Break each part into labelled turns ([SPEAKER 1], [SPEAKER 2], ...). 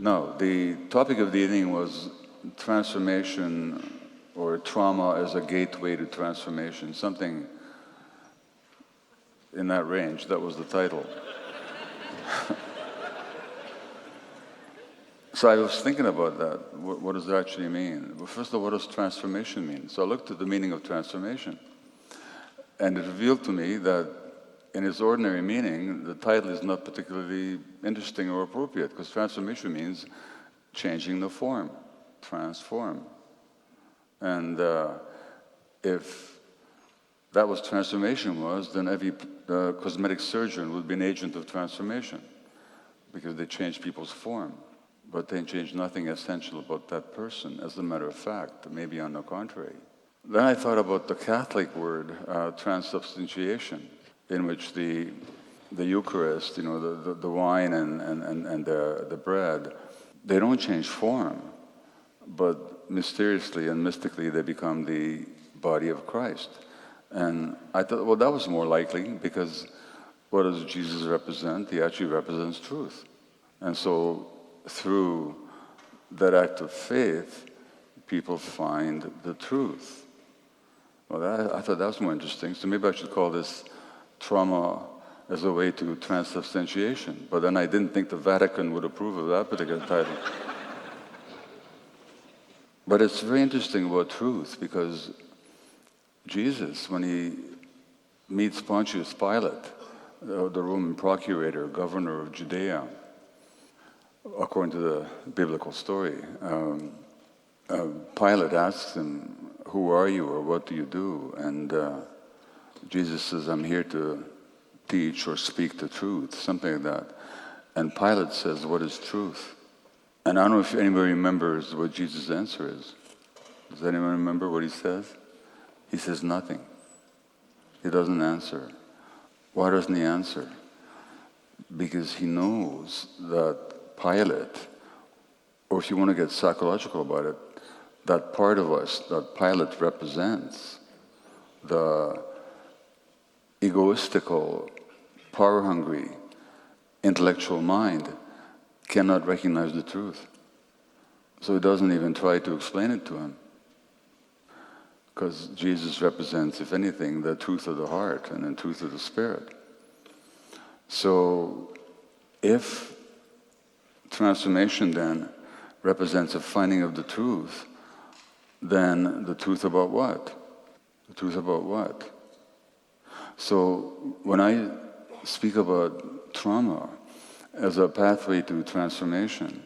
[SPEAKER 1] No, the topic of the evening was transformation or trauma as a gateway to transformation, something in that range. That was the title. So I was thinking about that. What does that actually mean? Well, first of all, what does transformation mean? So I looked at the meaning of transformation, and it revealed to me that in its ordinary meaning, the title is not particularly interesting or appropriate, because transformation means changing the form, transform. And if that was transformation then every cosmetic surgeon would be an agent of transformation, because they change people's form. But they change nothing essential about that person, as a matter of fact, maybe on the contrary. Then I thought about the Catholic word, transubstantiation, in which the Eucharist, the wine and the bread, they don't change form, but mysteriously and mystically they become the body of Christ. And I thought, well, that was more likely, because what does Jesus represent? He actually represents truth. And so through that act of faith, people find the truth. Well, I thought that was more interesting, so maybe I should call this trauma as a way to transubstantiation. But then I didn't think the Vatican would approve of that particular title. But it's very interesting about truth, because Jesus, when he meets Pontius Pilate, the Roman procurator, governor of Judea, according to the biblical story, Pilate asks him, "Who are you, or what do you do?" And Jesus says, "I'm here to teach or speak the truth," something like that. And Pilate says, "What is truth?" And I don't know if anybody remembers what Jesus' answer is. Does anyone remember what he says? He says nothing. He doesn't answer. Why doesn't he answer? Because he knows that Pilate, or if you want to get psychological about it, that part of us that Pilate represents, the egoistical, power-hungry, intellectual mind, cannot recognize the truth. So he doesn't even try to explain it to him. Because Jesus represents, if anything, the truth of the heart and the truth of the spirit. So if transformation then represents a finding of the truth, then the truth about what? The truth about what? So when I speak about trauma as a pathway to transformation,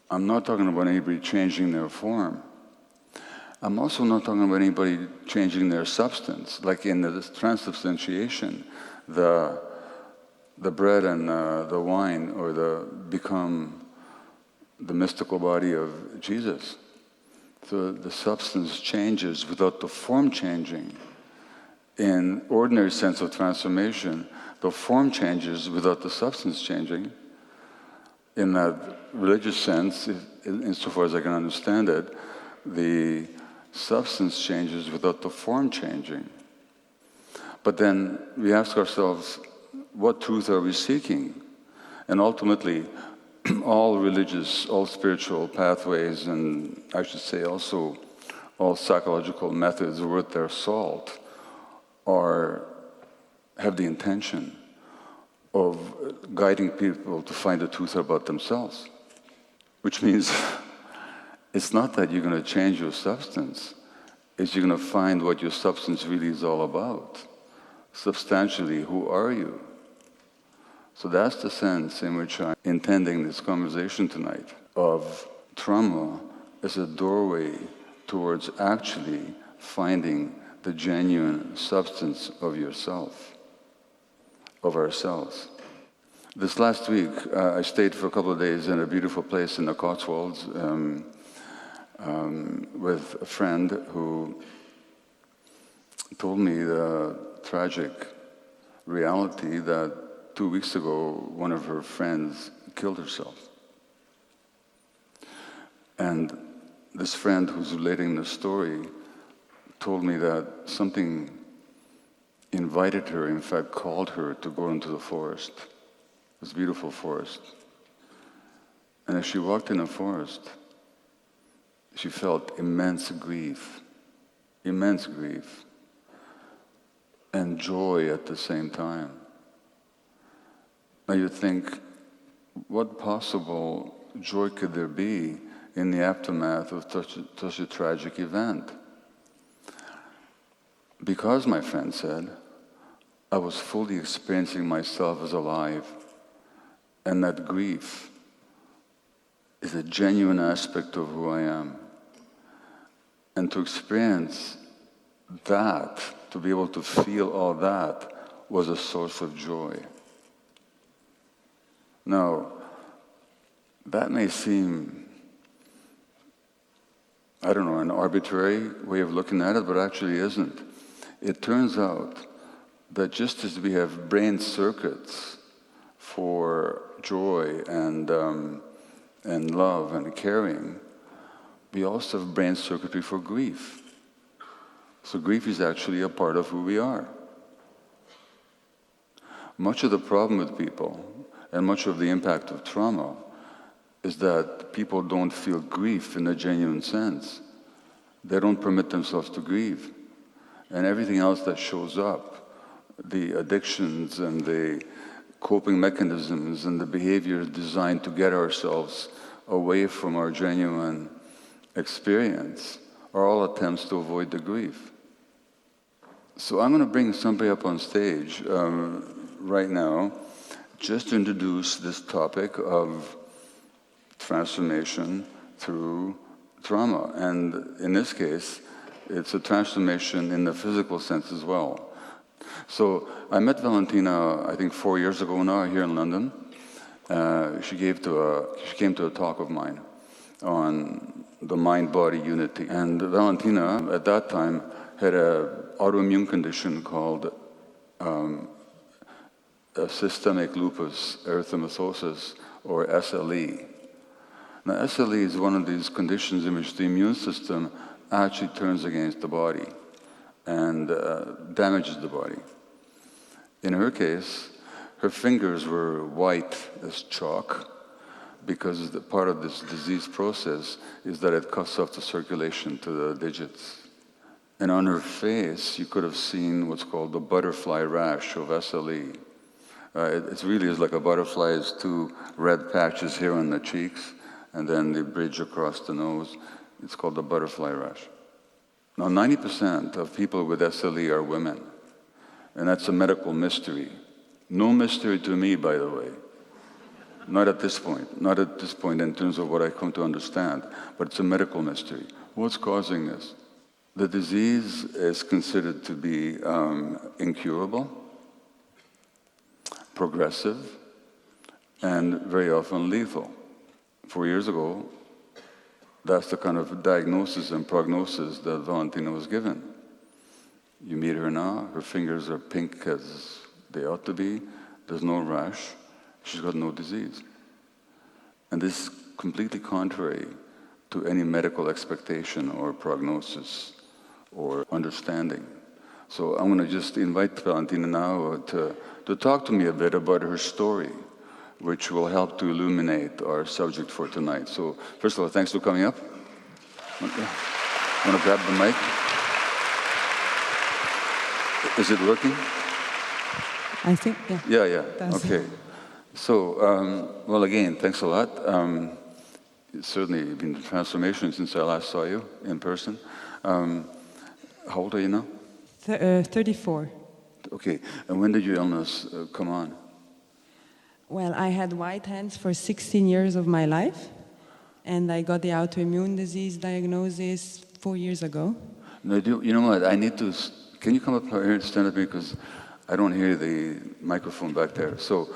[SPEAKER 1] I'm not talking about anybody changing their form. I'm also not talking about anybody changing their substance. Like in the transubstantiation, the bread and the wine become the mystical body of Jesus. So the substance changes without the form changing. In ordinary sense of transformation, the form changes without the substance changing. In that religious sense, insofar as I can understand it, the substance changes without the form changing. But then we ask ourselves, what truth are we seeking? And ultimately, all religious, all spiritual pathways, and I should say also all psychological methods worth their salt, have the intention of guiding people to find the truth about themselves. Which means it's not that you're going to change your substance, it's you're going to find what your substance really is all about. Substantially, who are you? So that's the sense in which I'm intending this conversation tonight, of trauma as a doorway towards actually finding the genuine substance of yourself, of ourselves. This last week, I stayed for a couple of days in a beautiful place in the Cotswolds with a friend who told me the tragic reality that 2 weeks ago, one of her friends killed herself. And this friend who's relating the story told me that something invited her, in fact called her to go into the forest, this beautiful forest. And as she walked in the forest, she felt immense grief, and joy at the same time. Now you think, what possible joy could there be in the aftermath of such a tragic event? Because, my friend said, I was fully experiencing myself as alive, and that grief is a genuine aspect of who I am. And to experience that, to be able to feel all that, was a source of joy. Now, that may seem, I don't know, an arbitrary way of looking at it, but actually isn't. It turns out that just as we have brain circuits for joy and love and caring, we also have brain circuitry for grief. So grief is actually a part of who we are. Much of the problem with people, and much of the impact of trauma, is that people don't feel grief in a genuine sense. They don't permit themselves to grieve. And everything else that shows up, the addictions and the coping mechanisms and the behaviors designed to get ourselves away from our genuine experience, are all attempts to avoid the grief. So I'm going to bring somebody up on stage right now, just to introduce this topic of transformation through trauma. And in this case, it's a transformation in the physical sense as well. So I met Valentina, I think 4 years ago now, here in London. She came to a talk of mine on the mind-body unity. And Valentina, at that time, had an autoimmune condition called systemic lupus erythematosus, or SLE. Now, SLE is one of these conditions in which the immune system actually turns against the body and damages the body. In her case, her fingers were white as chalk because part of this disease process is that it cuts off the circulation to the digits. And on her face, you could have seen what's called the butterfly rash of SLE. It really is like a butterfly. It's two red patches here on the cheeks, and then the bridge across the nose. It's called the butterfly rash. Now, 90% of people with SLE are women, and that's a medical mystery. No mystery to me, by the way. Not at this point in terms of what I come to understand, but it's a medical mystery. What's causing this? The disease is considered to be incurable, progressive, and very often lethal. 4 years ago, that's the kind of diagnosis and prognosis that Valentina was given. You meet her now, her fingers are pink as they ought to be, there's no rash, she's got no disease. And this is completely contrary to any medical expectation or prognosis or understanding. So I'm going to just invite Valentina now to talk to me a bit about her story, which will help to illuminate our subject for tonight. So first of all, thanks for coming up. Want to grab the mic? Is it working?
[SPEAKER 2] I think, yeah.
[SPEAKER 1] Yeah. Okay. So, well, again, thanks a lot. It's certainly been a transformation since I last saw you in person. How old are you now?
[SPEAKER 2] 34.
[SPEAKER 1] Okay. And when did your illness come on?
[SPEAKER 2] Well, I had white hands for 16 years of my life, and I got the autoimmune disease diagnosis 4 years ago.
[SPEAKER 1] No, you know what? I need to. Can you come up here and stand up here, because I don't hear the microphone back there. So,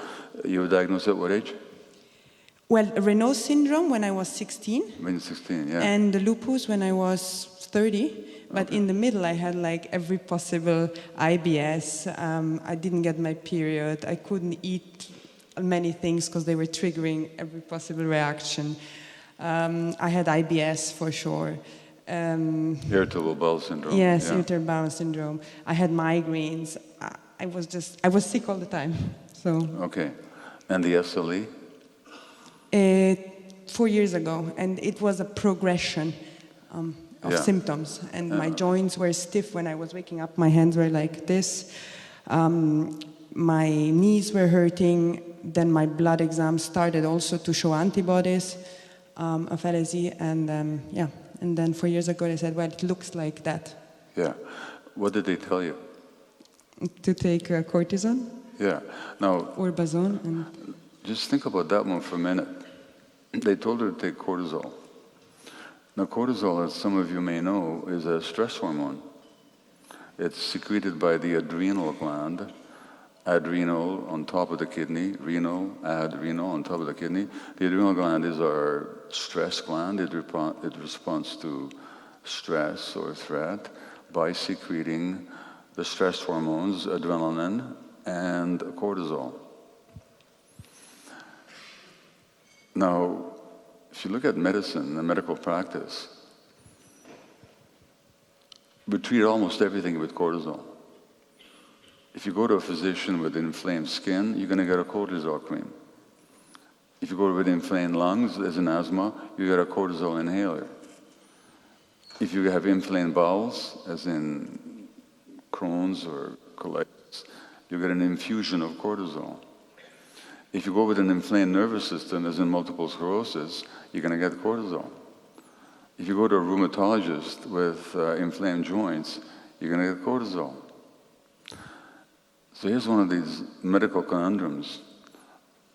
[SPEAKER 1] you were diagnosed at what age?
[SPEAKER 2] Well, Raynaud syndrome when I was 16.
[SPEAKER 1] When you're 16, yeah.
[SPEAKER 2] And the lupus when I was 30. But in the middle, I had like every possible IBS. I didn't get my period. I couldn't eat many things because they were triggering every possible reaction. I had IBS for sure.
[SPEAKER 1] Irritable bowel syndrome.
[SPEAKER 2] Yes, irritable bowel syndrome. I had migraines. I was sick all the time. So.
[SPEAKER 1] Okay. And the SLE?
[SPEAKER 2] 4 years ago, and it was a progression of symptoms. And my joints were stiff when I was waking up. My hands were like this. My knees were hurting. Then my blood exams started also to show antibodies of LSD. And and then 4 years ago they said, well, it looks like that.
[SPEAKER 1] Yeah. What did they tell you?
[SPEAKER 2] To take cortisone.
[SPEAKER 1] Yeah. Now,
[SPEAKER 2] or Bazone. And
[SPEAKER 1] just think about that one for a minute. They told her to take cortisol. Now, cortisol, as some of you may know, is a stress hormone. It's secreted by the adrenal gland. Adrenal on top of the kidney, renal, adrenal on top of the kidney. The adrenal gland is our stress gland. It responds to stress or threat by secreting the stress hormones, adrenaline and cortisol. Now, if you look at medicine and medical practice, we treat almost everything with cortisol. If you go to a physician with inflamed skin, you're going to get a cortisol cream. If you go with inflamed lungs, as in asthma, you get a cortisol inhaler. If you have inflamed bowels, as in Crohn's or colitis, you get an infusion of cortisol. If you go with an inflamed nervous system, as in multiple sclerosis, you're going to get cortisol. If you go to a rheumatologist with inflamed joints, you're going to get cortisol. So here's one of these medical conundrums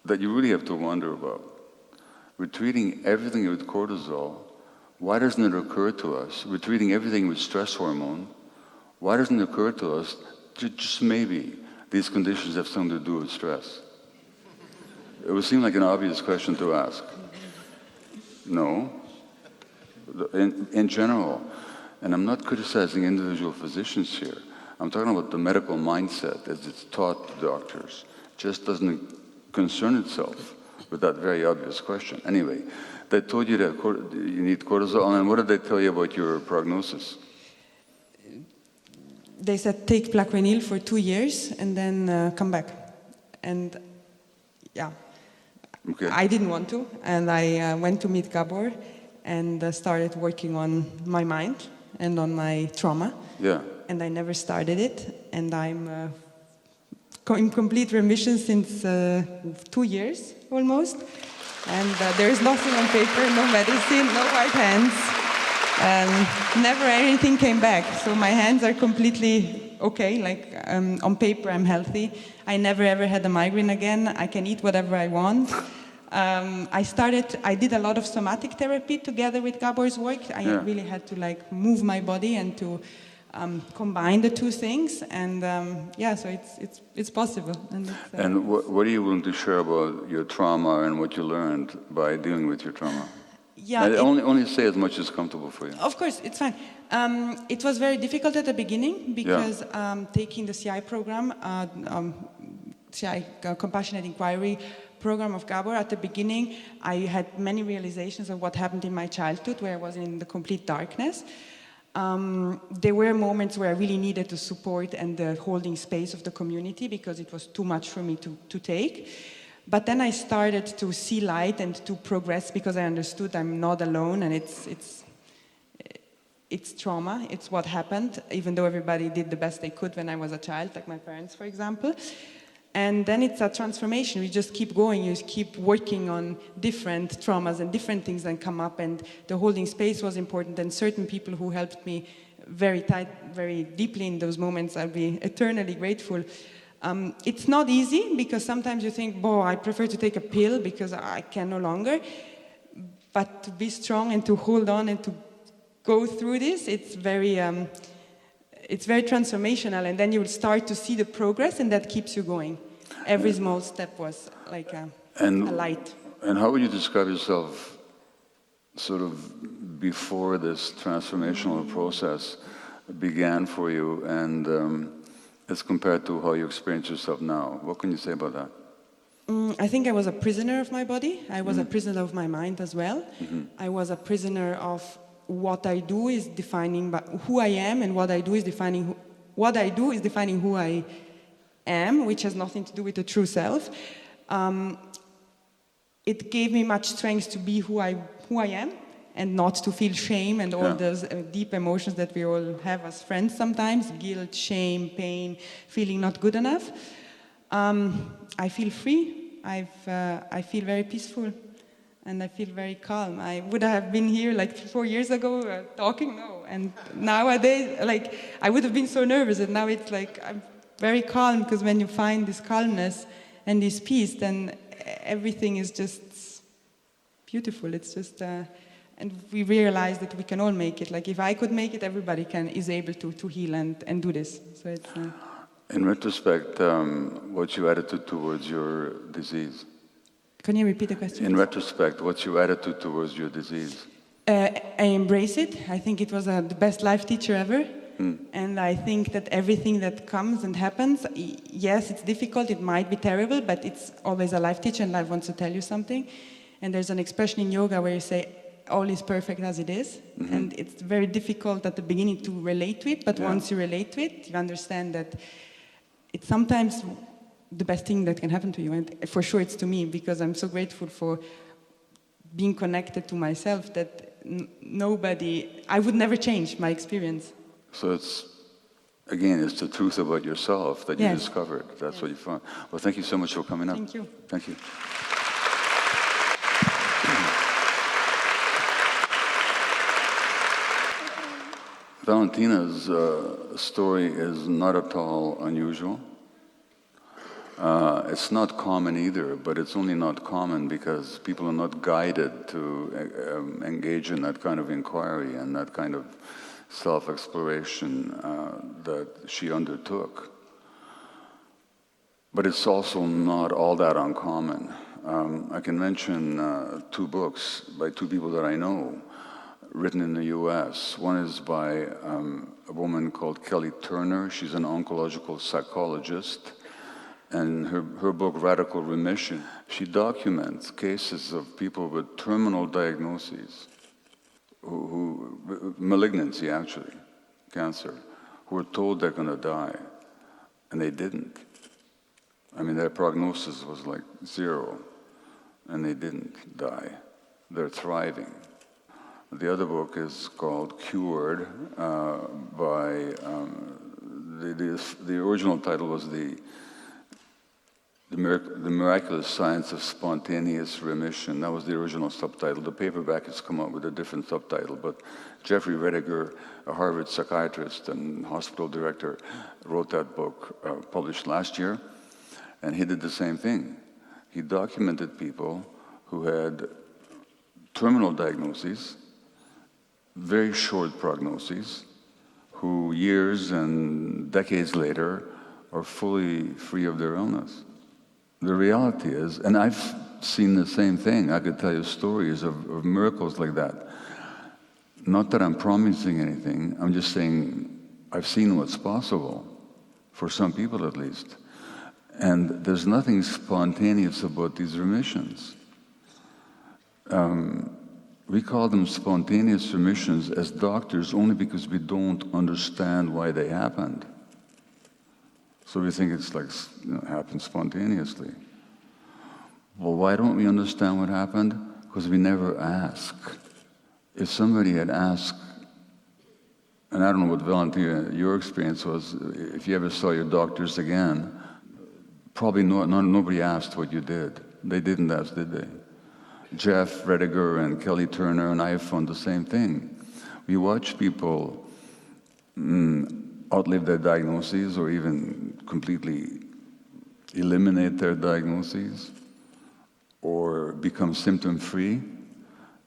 [SPEAKER 1] that you really have to wonder about. We're treating everything with cortisol. Why doesn't it occur to us? We're treating everything with stress hormone. Why doesn't it occur to us, just maybe, these conditions have something to do with stress? It would seem like an obvious question to ask. No. In general, and I'm not criticizing individual physicians here, I'm talking about the medical mindset as it's taught to doctors. It just doesn't concern itself with that very obvious question. Anyway, they told you that you need cortisol, and what did they tell you about your prognosis?
[SPEAKER 2] They said take Plaquenil for 2 years and then come back. And yeah,
[SPEAKER 1] Okay.
[SPEAKER 2] I didn't want to, and I went to meet Gabor and started working on my mind and on my trauma.
[SPEAKER 1] Yeah.
[SPEAKER 2] And I never started it, and I'm in complete remission since 2 years almost. And there is nothing on paper, no medicine, no white hands. Never anything came back. So my hands are completely okay. Like on paper, I'm healthy. I never ever had a migraine again. I can eat whatever I want. I did a lot of somatic therapy together with Gabor's work. I really had to like move my body and to combine the two things, and so it's possible. And
[SPEAKER 1] what are you willing to share about your trauma and what you learned by dealing with your trauma?
[SPEAKER 2] Yeah,
[SPEAKER 1] only say as much as comfortable for you.
[SPEAKER 2] Of course, it's fine. It was very difficult at the beginning because taking the CI program, CI Compassionate Inquiry program of Gabor, at the beginning I had many realizations of what happened in my childhood where I was in the complete darkness. There were moments where I really needed the support and the holding space of the community because it was too much for me to take. But then I started to see light and to progress because I understood I'm not alone, and it's trauma, it's what happened, even though everybody did the best they could when I was a child, like my parents, for example. And then it's a transformation. We just keep going, you keep working on different traumas and different things that come up, and the holding space was important, and certain people who helped me very deeply in those moments, I'll be eternally grateful. It's not easy because sometimes you think, I prefer to take a pill because I can no longer. But to be strong and to hold on and to go through this, it's very transformational, and then you will start to see the progress, and that keeps you going. Every small step was like a light.
[SPEAKER 1] And how would you describe yourself sort of before this transformational process began for you, and as compared to how you experience yourself now? What can you say about that?
[SPEAKER 2] I think I was a prisoner of my body. I was a prisoner of my mind as well. Mm-hmm. I was a prisoner of what I do is defining who I am, and what I do is defining who I am, which has nothing to do with the true self. it gave me much strength to be who I am, and not to feel shame and all those deep emotions that we all have as friends sometimes, guilt, shame, pain, feeling not good enough. I feel free, I feel very peaceful, and I feel very calm. I would have been here like 4 years ago talking, no, and nowadays, like, I would have been so nervous, and now it's like, I'm very calm, because when you find this calmness and this peace, then everything is just beautiful. It's just, and we realize that we can all make it. Like, if I could make it, everybody is able to heal and do this. So it's.
[SPEAKER 1] In retrospect, what's your attitude towards your disease?
[SPEAKER 2] Can you repeat the question?
[SPEAKER 1] In retrospect, what's your attitude towards your disease?
[SPEAKER 2] I embrace it. I think it was the best life teacher ever. And I think that everything that comes and happens, yes, it's difficult, it might be terrible, but it's always a life teacher, and life wants to tell you something. And there's an expression in yoga where you say, all is perfect as it is. And it's very difficult at the beginning to relate to it, but once you relate to it, you understand that it's sometimes the best thing that can happen to you. And for sure it's to me, because I'm so grateful for being connected to myself that I would never change my experience.
[SPEAKER 1] So it's the truth about yourself that you discovered. That's what you found. Well, thank you so much for coming up.
[SPEAKER 2] Thank you.
[SPEAKER 1] Thank you. Valentina's story is not at all unusual. It's not common either, but it's only not common because people are not guided to engage in that kind of inquiry and that kind of self-exploration that she undertook. But it's also not all that uncommon. I can mention 2 books by 2 people that I know, written in the US. One is by a woman called Kelly Turner. She's an oncological psychologist. And her book, Radical Remission, she documents cases of people with terminal diagnoses, malignancy actually, cancer, who were told they're going to die, and they didn't. I mean, their prognosis was like 0, and they didn't die. They're thriving. The other book is called Cured, the original title was the Miraculous Science of Spontaneous Remission. That was the original subtitle. The paperback has come out with a different subtitle, but Jeffrey Rediger, a Harvard psychiatrist and hospital director, wrote that book, published last year, and he did the same thing. He documented people who had terminal diagnoses, very short prognoses, who years and decades later are fully free of their illness. The reality is, and I've seen the same thing, I could tell you stories of miracles like that. Not that I'm promising anything, I'm just saying I've seen what's possible, for some people at least. And there's nothing spontaneous about these remissions. We call them spontaneous remissions as doctors only because we don't understand why they happened. So we think it's like, happened spontaneously. Well, why don't we understand what happened? Because we never ask. If somebody had asked, and I don't know what, Valentina, your experience was, if you ever saw your doctors again, probably nobody asked what you did. They didn't ask, did they? Jeff Rediger and Kelly Turner and I have found the same thing. We watch people outlive their diagnoses or even completely eliminate their diagnoses or become symptom-free,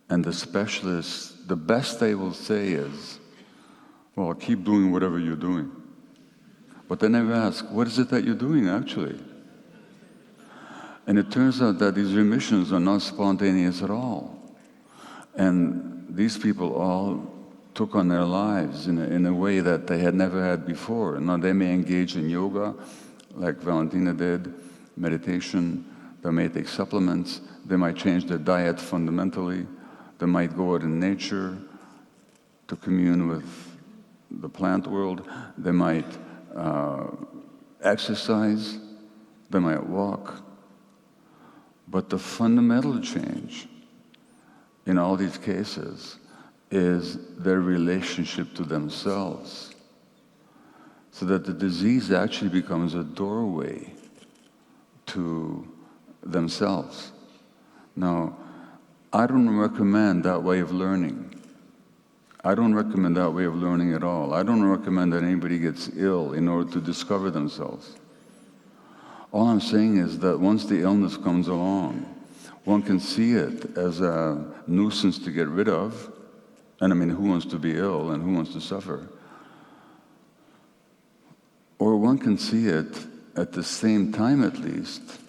[SPEAKER 1] and the specialists, the best they will say is, well, keep doing whatever you're doing. But they never ask, what is it that you're doing actually? And it turns out that these remissions are not spontaneous at all. And these people all took on their lives in a way that they had never had before. Now they may engage in yoga, like Valentina did, meditation, they may take supplements, they might change their diet fundamentally, they might go out in nature to commune with the plant world, they might exercise, they might walk. But the fundamental change in all these cases is their relationship to themselves, so that the disease actually becomes a doorway to themselves. Now, I don't recommend that way of learning. I don't recommend that way of learning at all. I don't recommend that anybody gets ill in order to discover themselves. All I'm saying is that once the illness comes along, one can see it as a nuisance to get rid of. And I mean, who wants to be ill and who wants to suffer? Or one can see it at the same time, at least,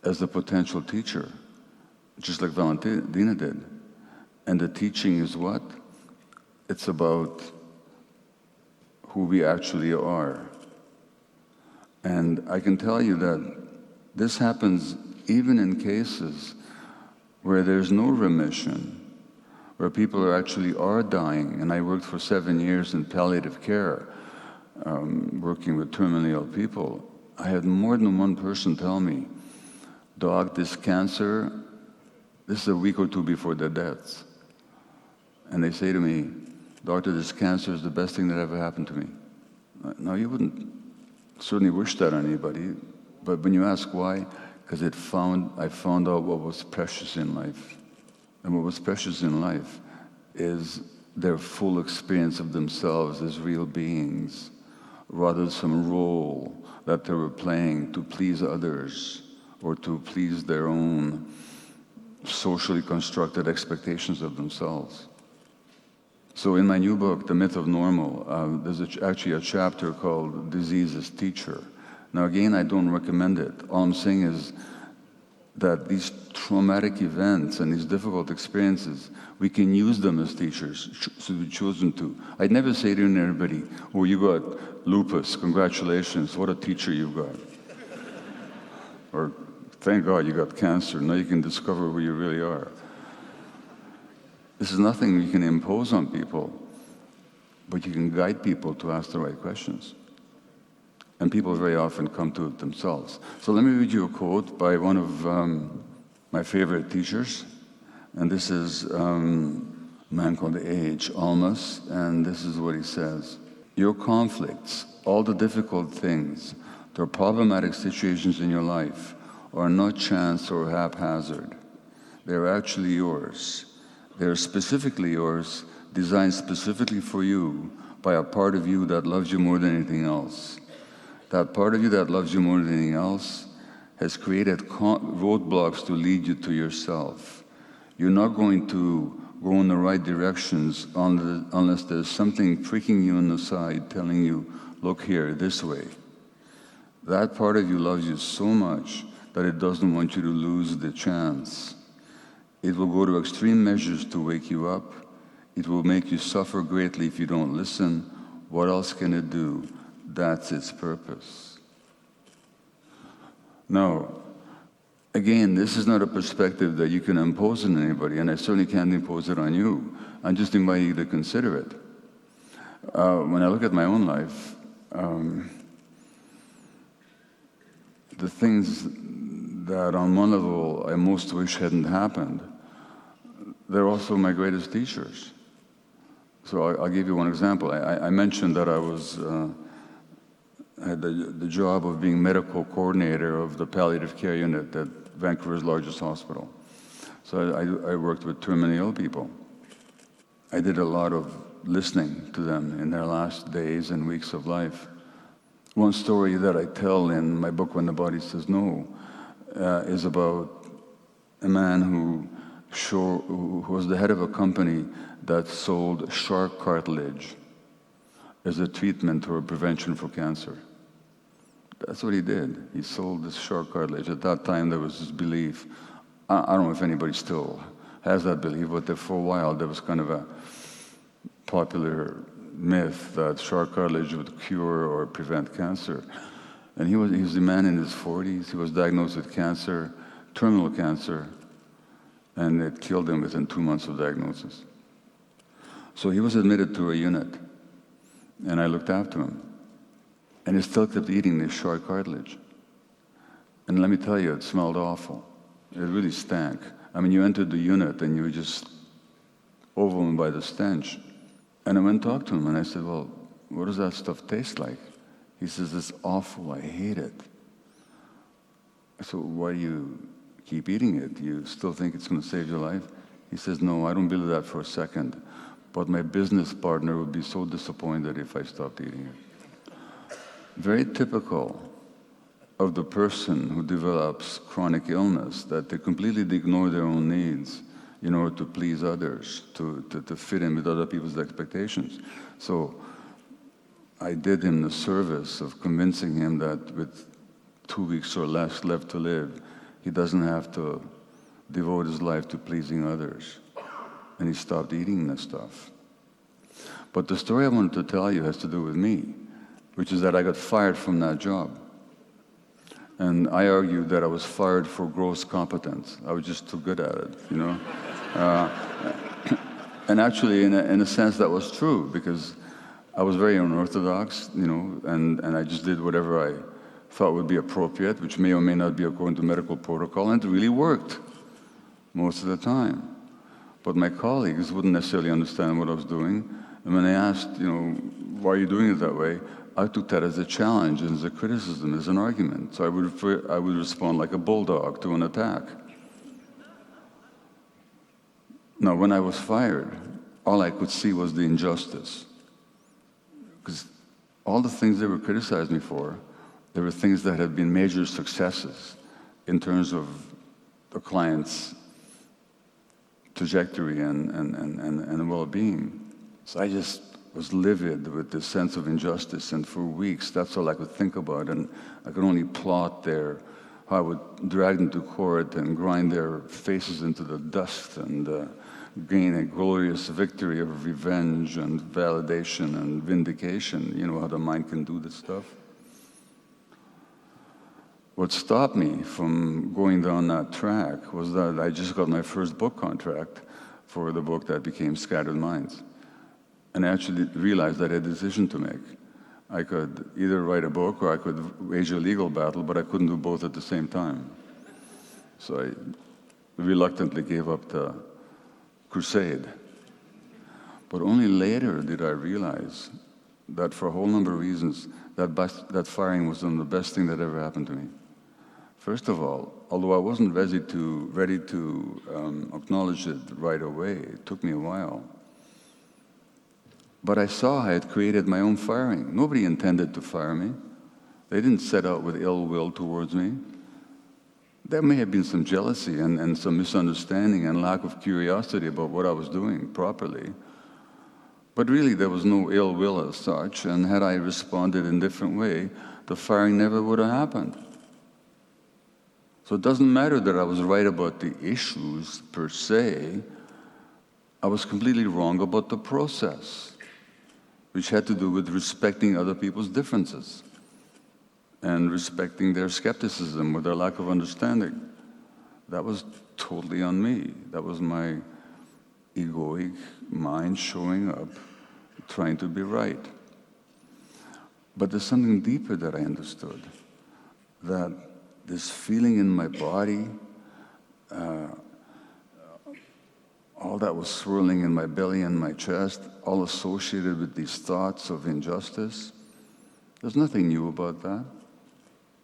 [SPEAKER 1] as a potential teacher, just like Valentina did. And the teaching is what? It's about who we actually are. And I can tell you that this happens even in cases where there's no remission, where people are dying. And I worked for 7 years in palliative care, working with terminally ill people. I had more than one person tell me, "Doc, this cancer, this is a week or two before their deaths." And they say to me, "Doctor, this cancer is the best thing that ever happened to me." Now, you wouldn't certainly wish that on anybody, but when you ask why, because I found out what was precious in life. And what was precious in life is their full experience of themselves as real beings, rather than some role that they were playing to please others or to please their own socially constructed expectations of themselves. So in my new book, The Myth of Normal, there's actually a chapter called Disease as Teacher. Now again, I don't recommend it. All I'm saying is that these traumatic events and these difficult experiences, we can use them as teachers, so we've chosen to. I'd never say to anybody, "Oh, you got lupus, congratulations, what a teacher you've got." Or, "Thank God you got cancer, now you can discover who you really are." This is nothing you can impose on people, but you can guide people to ask the right questions. And people very often come to it themselves. So let me read you a quote by one of my favorite teachers. And this is a man called H. Almas, and this is what he says. "Your conflicts, all the difficult things, the problematic situations in your life are not chance or haphazard. They're actually yours. They're specifically yours, designed specifically for you by a part of you that loves you more than anything else. That part of you that loves you more than anything else has created roadblocks to lead you to yourself. You're not going to go in the right directions unless there's something pricking you in the side, telling you, look here, this way. That part of you loves you so much that it doesn't want you to lose the chance. It will go to extreme measures to wake you up. It will make you suffer greatly if you don't listen. What else can it do? That's its purpose." Now, again, this is not a perspective that you can impose on anybody, and I certainly can't impose it on you. I'm just inviting you to consider it. When I look at my own life, the things that on one level I most wish hadn't happened, they're also my greatest teachers. So I'll give you one example. I mentioned that I had the job of being medical coordinator of the palliative care unit at Vancouver's largest hospital. So I worked with terminally ill people. I did a lot of listening to them in their last days and weeks of life. One story that I tell in my book, When the Body Says No, is about a man who was the head of a company that sold shark cartilage as a treatment or a prevention for cancer. That's what he did. He sold this shark cartilage. At that time, there was this belief. I don't know if anybody still has that belief, but for a while, there was kind of a popular myth that shark cartilage would cure or prevent cancer. And he was a man in his 40s. He was diagnosed with cancer, terminal cancer, and it killed him within 2 months of diagnosis. So he was admitted to a unit, and I looked after him. And he still kept eating this shark cartilage. And let me tell you, it smelled awful. It really stank. I mean, you entered the unit and you were just overwhelmed by the stench. And I went and talked to him and I said, well, what does that stuff taste like? He says, it's awful, I hate it. I said, why do you keep eating it? Do you still think it's going to save your life? He says, no, I don't believe that for a second. But my business partner would be so disappointed if I stopped eating it. Very typical of the person who develops chronic illness, that they completely ignore their own needs in order to please others, to fit in with other people's expectations. So I did him the service of convincing him that with 2 weeks or less left to live, he doesn't have to devote his life to pleasing others. And he stopped eating this stuff. But the story I wanted to tell you has to do with me, which is that I got fired from that job. And I argued that I was fired for gross competence. I was just too good at it, you know? And actually, in a sense, that was true, because I was very unorthodox, you know, and I just did whatever I thought would be appropriate, which may or may not be according to medical protocol, and it really worked most of the time. But my colleagues wouldn't necessarily understand what I was doing, and when they asked, you know, why are you doing it that way, I took that as a challenge, as a criticism, as an argument. So I would respond like a bulldog to an attack. Now, when I was fired, all I could see was the injustice. Because all the things they were criticizing me for, they were things that had been major successes in terms of the client's trajectory and well-being. So I just was livid with this sense of injustice, and for weeks that's all I could think about, and I could only plot how I would drag them to court and grind their faces into the dust and gain a glorious victory of revenge and validation and vindication. You know how the mind can do this stuff. What stopped me from going down that track was that I just got my first book contract for the book that became Scattered Minds. And I actually realized that I had a decision to make. I could either write a book or I could wage a legal battle, but I couldn't do both at the same time. So I reluctantly gave up the crusade. But only later did I realize that for a whole number of reasons, that firing was one of the best things that ever happened to me. First of all, although I wasn't ready to acknowledge it right away, it took me a while. But I saw I had created my own firing. Nobody intended to fire me. They didn't set out with ill will towards me. There may have been some jealousy and some misunderstanding and lack of curiosity about what I was doing properly. But really, there was no ill will as such, and had I responded in a different way, the firing never would have happened. So it doesn't matter that I was right about the issues per se. I was completely wrong about the process, which had to do with respecting other people's differences and respecting their skepticism or their lack of understanding. That was totally on me. That was my egoic mind showing up, trying to be right. But there's something deeper that I understood, that this feeling in my body, all that was swirling in my belly and my chest, all associated with these thoughts of injustice, there's nothing new about that.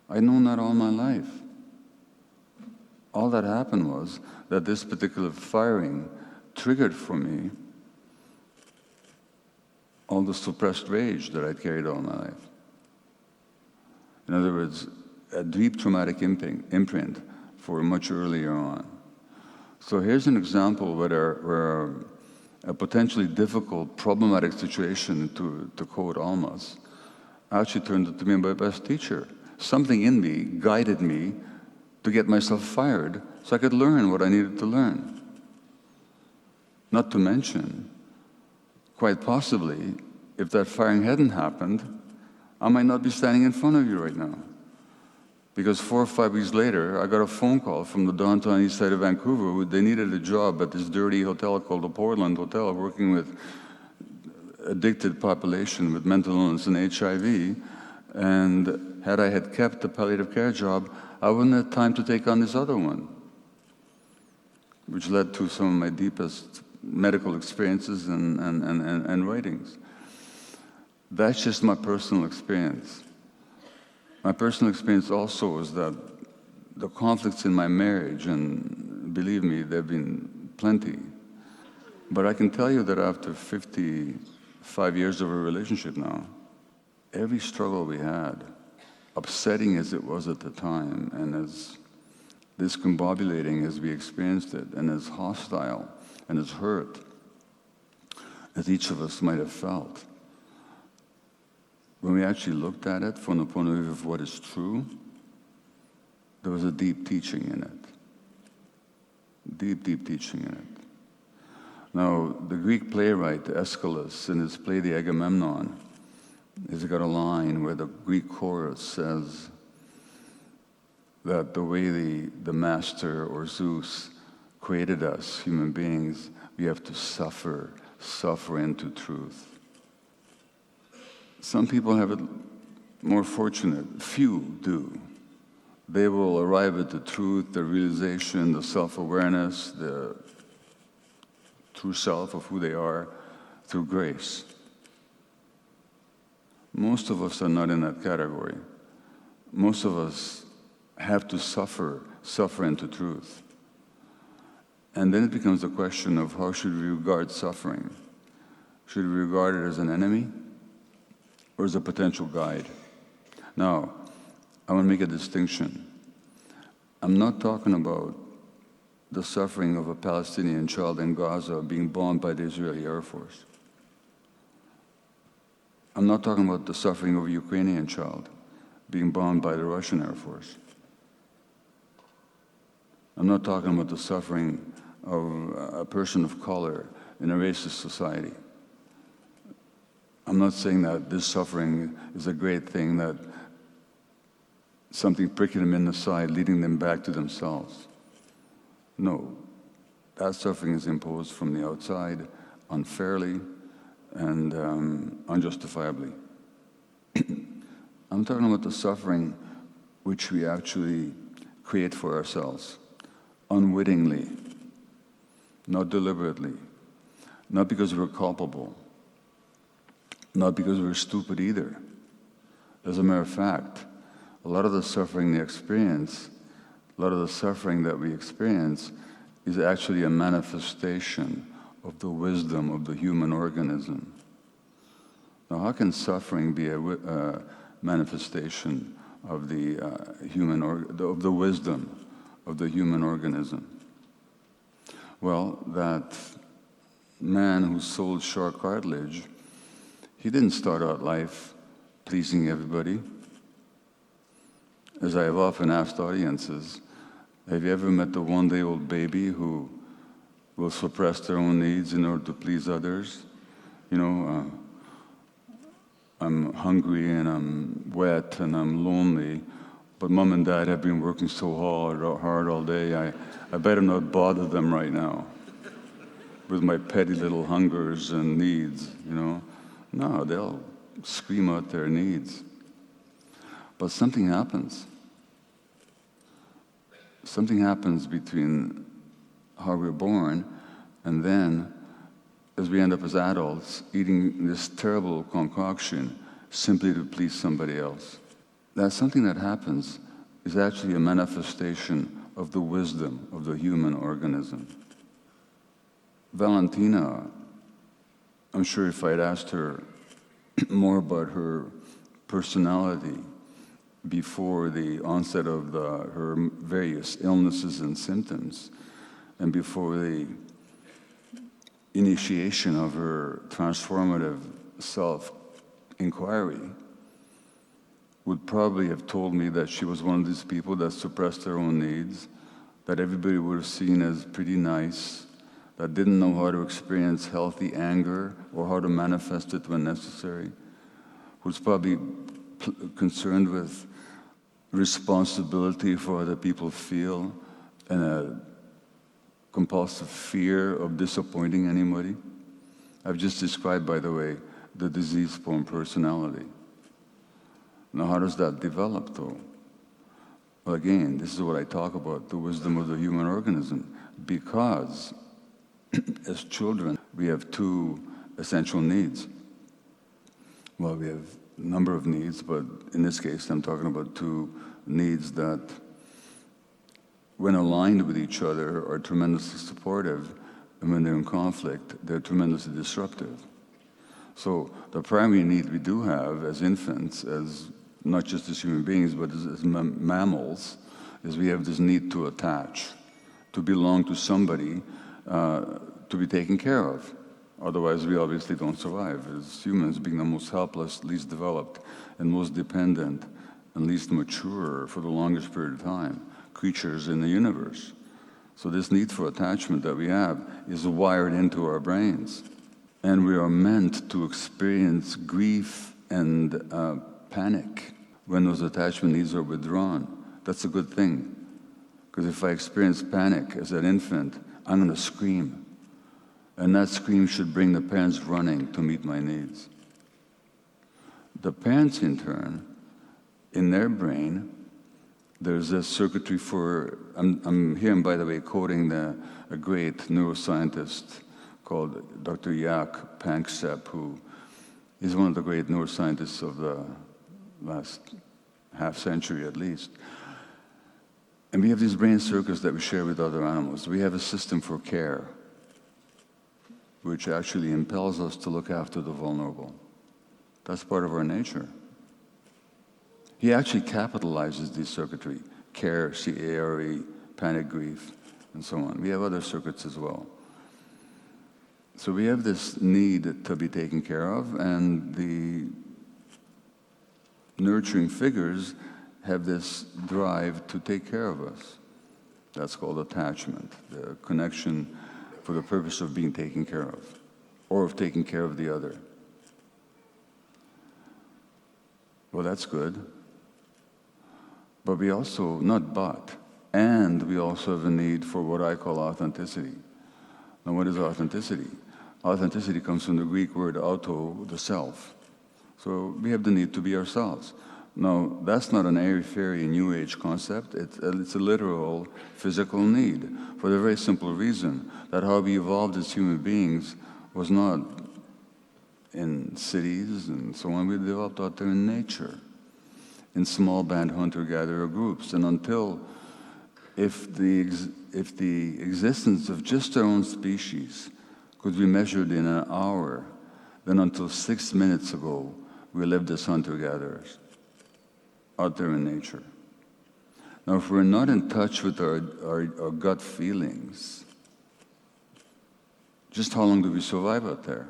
[SPEAKER 1] I'd known that all my life. All that happened was that this particular firing triggered for me all the suppressed rage that I'd carried all my life. In other words, a deep traumatic imprint for much earlier on. So here's an example where a potentially difficult, problematic situation, to quote Alma's, actually turned out to be my best teacher. Something in me guided me to get myself fired so I could learn what I needed to learn. Not to mention, quite possibly, if that firing hadn't happened, I might not be standing in front of you right now. Because 4 or 5 weeks later, I got a phone call from the downtown east side of Vancouver. They needed a job at this dirty hotel called the Portland Hotel, working with addicted population with mental illness and HIV. And had I kept the palliative care job, I wouldn't have time to take on this other one. which led to some of my deepest medical experiences and writings. That's just my personal experience. My personal experience also is that the conflicts in my marriage, and believe me, there have been plenty, but I can tell you that after 55 years of a relationship now, every struggle we had, upsetting as it was at the time, and as discombobulating as we experienced it, and as hostile and as hurt as each of us might have felt, when we actually looked at it from the point of view of what is true, there was a deep teaching in it. Deep, deep teaching in it. Now, the Greek playwright Aeschylus, in his play The Agamemnon, has got a line where the Greek chorus says that the way the master or Zeus created us, human beings, we have to suffer into truth. Some people have it more fortunate, few do. They will arrive at the truth, the realization, the self-awareness, the true self of who they are through grace. Most of us are not in that category. Most of us have to suffer into truth. And then it becomes a question of how should we regard suffering? Should we regard it as an enemy or as a potential guide? Now, I want to make a distinction. I'm not talking about the suffering of a Palestinian child in Gaza being bombed by the Israeli Air Force. I'm not talking about the suffering of a Ukrainian child being bombed by the Russian Air Force. I'm not talking about the suffering of a person of color in a racist society. I'm not saying that this suffering is a great thing, that something pricking them in the side, leading them back to themselves. No, that suffering is imposed from the outside, unfairly and unjustifiably. I'm talking about the suffering which we actually create for ourselves, unwittingly, not deliberately, not because we're culpable, not because we're stupid either. As a matter of fact, a lot of the suffering they experience, a lot of the suffering that we experience is actually a manifestation of the wisdom of the human organism. Now, how can suffering be a manifestation of the of the wisdom of the human organism? Well, that man who sold shark cartilage, he didn't start out life pleasing everybody. As I have often asked audiences, have you ever met the one-day-old baby who will suppress their own needs in order to please others? You know, I'm hungry and I'm wet and I'm lonely, but mom and dad have been working so hard all day, I better not bother them right now with my petty little hungers and needs, you know. No, they'll scream out their needs. But something happens. Something happens between how we're born and then, as we end up as adults, eating this terrible concoction simply to please somebody else. That something that happens is actually a manifestation of the wisdom of the human organism. Valentina, I'm sure if I'd asked her more about her personality before the onset of her various illnesses and symptoms, and before the initiation of her transformative self-inquiry, would probably have told me that she was one of these people that suppressed their own needs, that everybody would have seen as pretty nice, that didn't know how to experience healthy anger or how to manifest it when necessary, who's probably concerned with responsibility for how other people feel and a compulsive fear of disappointing anybody. I've just described, by the way, the disease-prone personality. Now, how does that develop, though? Well, again, this is what I talk about, the wisdom of the human organism. Because as children, we have two essential needs. Well, we have a number of needs, but in this case, I'm talking about two needs that, when aligned with each other, are tremendously supportive, and when they're in conflict, they're tremendously disruptive. So the primary need we do have as infants, as not just as human beings, but as mammals, is we have this need to attach, to belong to somebody, to be taken care of. Otherwise, we obviously don't survive. As humans, being the most helpless, least developed, and most dependent, and least mature for the longest period of time, creatures in the universe. So this need for attachment that we have is wired into our brains. And we are meant to experience grief and panic when those attachment needs are withdrawn. That's a good thing. Because if I experience panic as an infant, I'm going to scream. And that scream should bring the parents running to meet my needs. The parents, in turn, in their brain, there's a circuitry for, I'm here, by the way, quoting a great neuroscientist called Dr. Jaak Panksepp, who is one of the great neuroscientists of the last half century at least. And we have these brain circuits that we share with other animals. We have a system for care, which actually impels us to look after the vulnerable. That's part of our nature. He actually capitalizes these circuitry: care, C-A-R-E, panic, grief, and so on. We have other circuits as well. So we have this need to be taken care of, and the nurturing figures have this drive to take care of us. That's called attachment, the connection for the purpose of being taken care of, or of taking care of the other. Well, that's good. But we also, and we also have a need for what I call authenticity. Now, what is authenticity? Authenticity comes from the Greek word auto, the self. So we have the need to be ourselves. Now, that's not an airy-fairy New Age concept. It's a literal physical need, for the very simple reason that how we evolved as human beings was not in cities and so on. We developed out there in nature, in small band hunter-gatherer groups. And until, if the existence of just our own species could be measured in an hour, then until 6 minutes ago, we lived as hunter-gatherers out there in nature. Now, if we're not in touch with our gut feelings, just how long do we survive out there?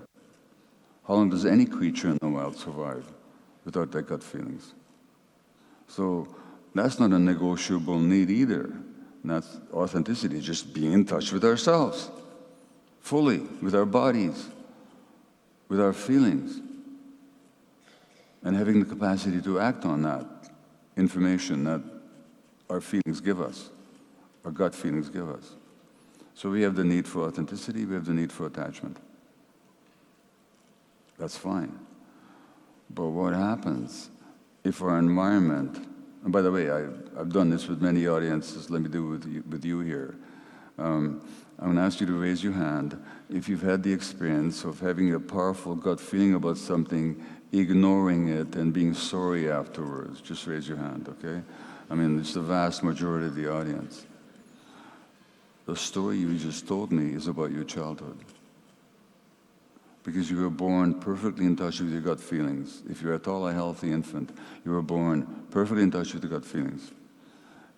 [SPEAKER 1] How long does any creature in the wild survive without their gut feelings? So that's not a negotiable need either. And that's authenticity, just being in touch with ourselves, fully, with our bodies, with our feelings, and having the capacity to act on that information that our feelings give us, our gut feelings give us. So we have the need for authenticity, we have the need for attachment. That's fine. But what happens if our environment, and by the way, I've done this with many audiences, let me do it with you here. I'm going to ask you to raise your hand if you've had the experience of having a powerful gut feeling about something, ignoring it, and being sorry afterwards. Just raise your hand, okay? I mean, it's the vast majority of the audience. The story you just told me is about your childhood. Because you were born perfectly in touch with your gut feelings. If you're at all a healthy infant, you were born perfectly in touch with your gut feelings.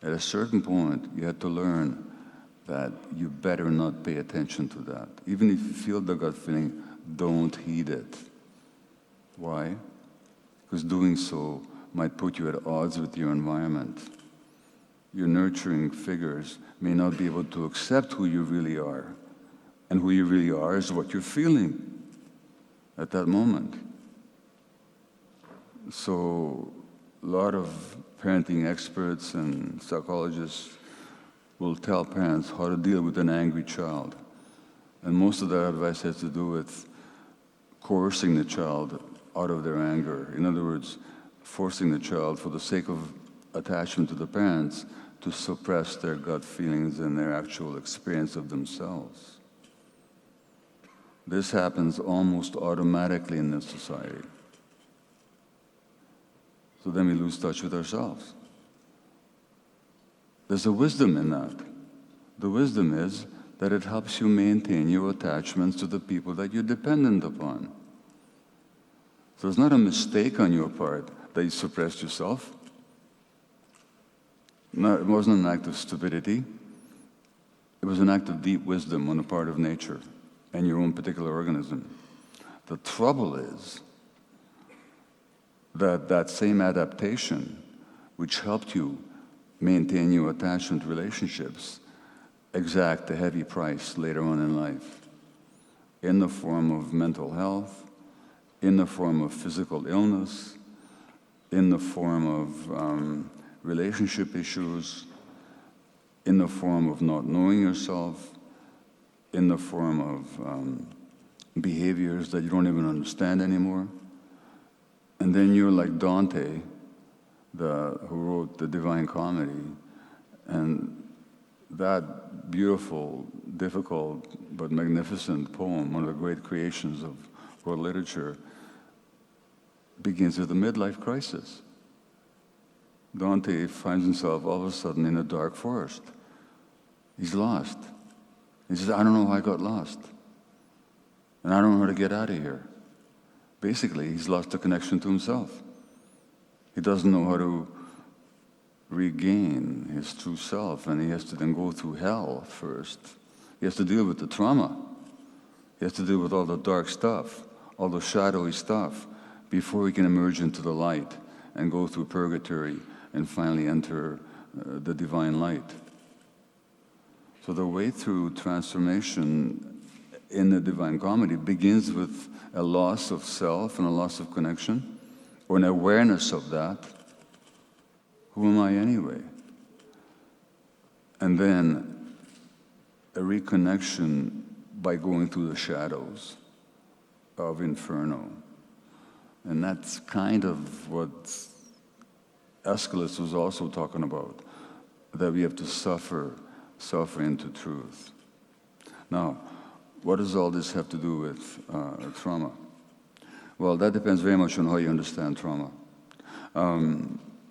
[SPEAKER 1] At a certain point, you had to learn that you better not pay attention to that. Even if you feel the gut feeling, don't heed it. Why? Because doing so might put you at odds with your environment. Your nurturing figures may not be able to accept who you really are. And who you really are is what you're feeling at that moment. So a lot of parenting experts and psychologists will tell parents how to deal with an angry child. And most of that advice has to do with coercing the child out of their anger. In other words, forcing the child, for the sake of attachment to the parents to suppress their gut feelings and their actual experience of themselves. This happens almost automatically in this society. So then we lose touch with ourselves. There's a wisdom in that. The wisdom is that it helps you maintain your attachments to the people that you're dependent upon. So it's not a mistake on your part that you suppressed yourself. No, it wasn't an act of stupidity. It was an act of deep wisdom on the part of nature and your own particular organism. The trouble is that that same adaptation, which helped you maintain your attachment relationships, exact a heavy price later on in life, in the form of mental health, in the form of physical illness, in the form of relationship issues, in the form of not knowing yourself, in the form of behaviors that you don't even understand anymore. And then you're like Dante, who wrote the Divine Comedy, and that beautiful, difficult, but magnificent poem, one of the great creations of world literature, begins with a midlife crisis. Dante finds himself all of a sudden in a dark forest. He's lost. He says, I don't know how I got lost. And I don't know how to get out of here. Basically, he's lost the connection to himself. He doesn't know how to regain his true self, and he has to then go through hell first. He has to deal with the trauma. He has to deal with all the dark stuff, all the shadowy stuff, before he can emerge into the light and go through purgatory and finally enter the divine light. So the way through transformation in the Divine Comedy begins with a loss of self and a loss of connection, or an awareness of that. Who am I anyway? And then a reconnection by going through the shadows of Inferno. And that's kind of what Aeschylus was also talking about, that we have to suffer into truth. Now, what does all this have to do with trauma? Well, that depends very much on how you understand trauma.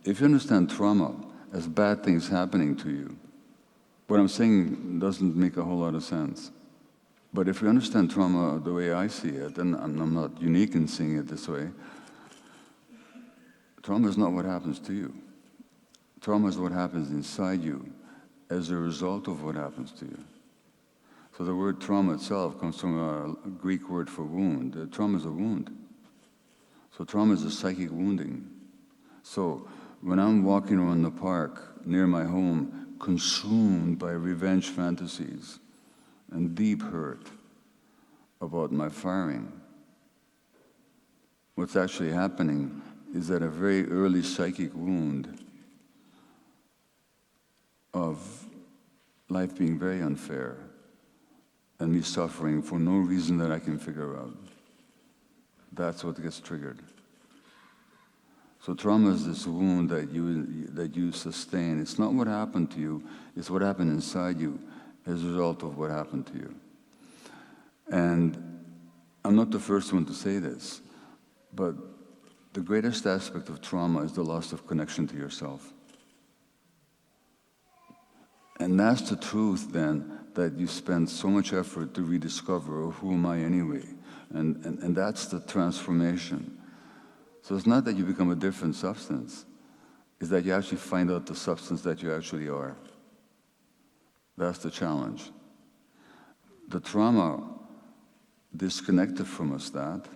[SPEAKER 1] If you understand trauma as bad things happening to you, what I'm saying doesn't make a whole lot of sense. But if you understand trauma the way I see it, and I'm not unique in seeing it this way, trauma is not what happens to you. Trauma is what happens inside you as a result of what happens to you. So the word trauma itself comes from a Greek word for wound. Trauma is a wound. So trauma is a psychic wounding. So when I'm walking around the park near my home, consumed by revenge fantasies and deep hurt about my firing, what's actually happening is that a very early psychic wound of life being very unfair and me suffering for no reason that I can figure out. That's what gets triggered. So trauma is this wound that you sustain. It's not what happened to you, it's what happened inside you as a result of what happened to you. And I'm not the first one to say this, but the greatest aspect of trauma is the loss of connection to yourself. And that's the truth then, that you spend so much effort to rediscover, oh, who am I anyway? And that's the transformation. So it's not that you become a different substance, it's that you actually find out the substance that you actually are. That's the challenge. The trauma disconnected from us that,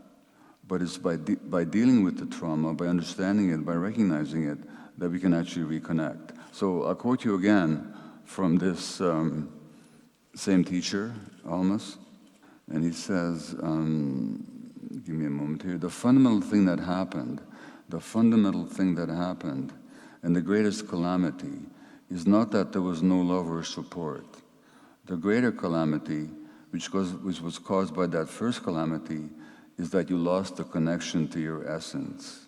[SPEAKER 1] but it's by dealing with the trauma, by understanding it, by recognizing it, that we can actually reconnect. So I'll quote you again from this same teacher, Almas, and he says, give me a moment here, the fundamental thing that happened, and the greatest calamity is not that there was no love or support. The greater calamity, which was caused by that first calamity, is that you lost the connection to your essence.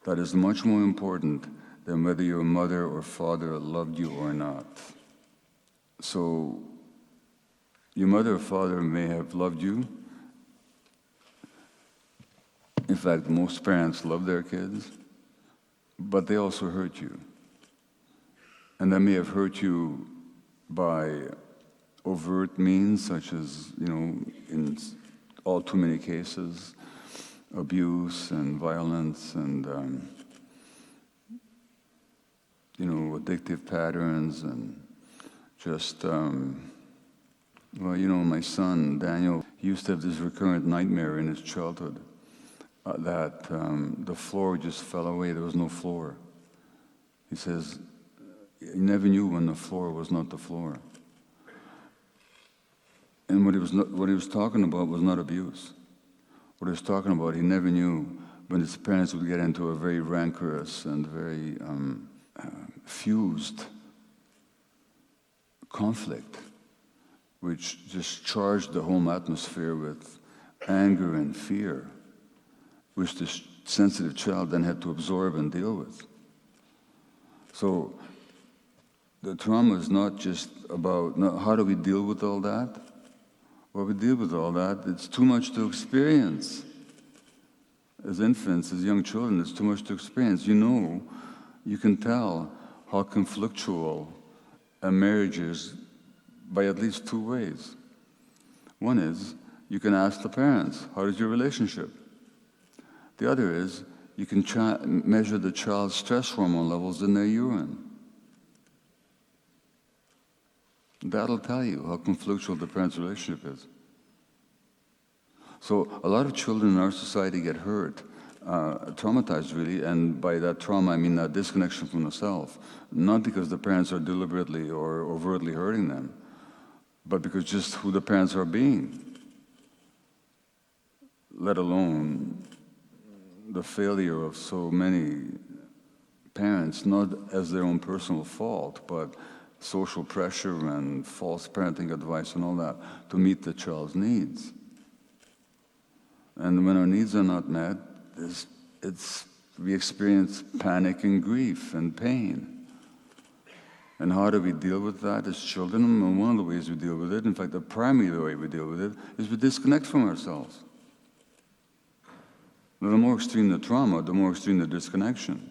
[SPEAKER 1] That is much more important than whether your mother or father loved you or not. So, your mother or father may have loved you. In fact, most parents love their kids, but they also hurt you. And they may have hurt you by overt means, such as, in all too many cases, abuse and violence and, addictive patterns and just, my son, Daniel, he used to have this recurrent nightmare in his childhood that the floor just fell away. There was no floor. He says he never knew when the floor was not the floor. And what he was talking about was not abuse. What he was talking about, he never knew when his parents would get into a very rancorous and very fused conflict, which just charged the home atmosphere with anger and fear, which this sensitive child then had to absorb and deal with. So the trauma is not just about how do we deal with all that. Well, we deal with all that. It's too much to experience. As infants, as young children, it's too much to experience. You can tell how conflictual a marriage is by at least two ways. One is, you can ask the parents, how is your relationship? The other is, you can measure the child's stress hormone levels in their urine. That'll tell you how conflictual the parents' relationship is. So a lot of children in our society get hurt, traumatized really, and by that trauma I mean that disconnection from the self, not because the parents are deliberately or overtly hurting them, but because just who the parents are being, let alone the failure of so many parents, not as their own personal fault, but social pressure and false parenting advice and all that to meet the child's needs. And when our needs are not met, we experience panic and grief and pain. And how do we deal with that as children? Well, one of the ways we deal with it, in fact, the primary way we deal with it, is we disconnect from ourselves. Now, the more extreme the trauma, the more extreme the disconnection.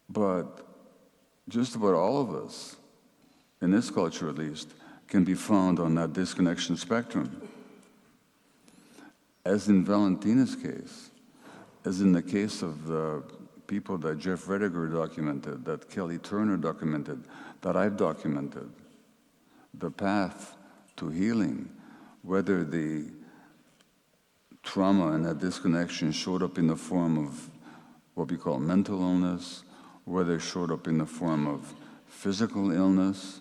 [SPEAKER 1] But just about all of us, in this culture at least, can be found on that disconnection spectrum. As in Valentina's case, as in the case of the people that Jeff Rediger documented, that Kelly Turner documented, that I've documented, the path to healing, whether the trauma and that disconnection showed up in the form of what we call mental illness, whether it showed up in the form of physical illness,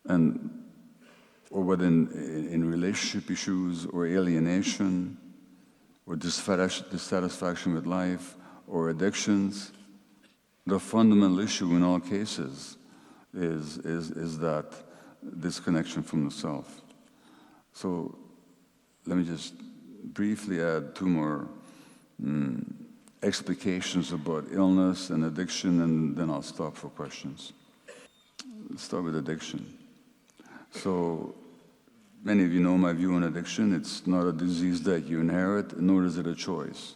[SPEAKER 1] or whether in relationship issues, or alienation, or dissatisfaction with life, or addictions. The fundamental issue in all cases is that disconnection from the self. So let me just briefly add two more explications about illness and addiction, and then I'll stop for questions. Let's start with addiction. So many of you know my view on addiction. It's not a disease that you inherit, nor is it a choice.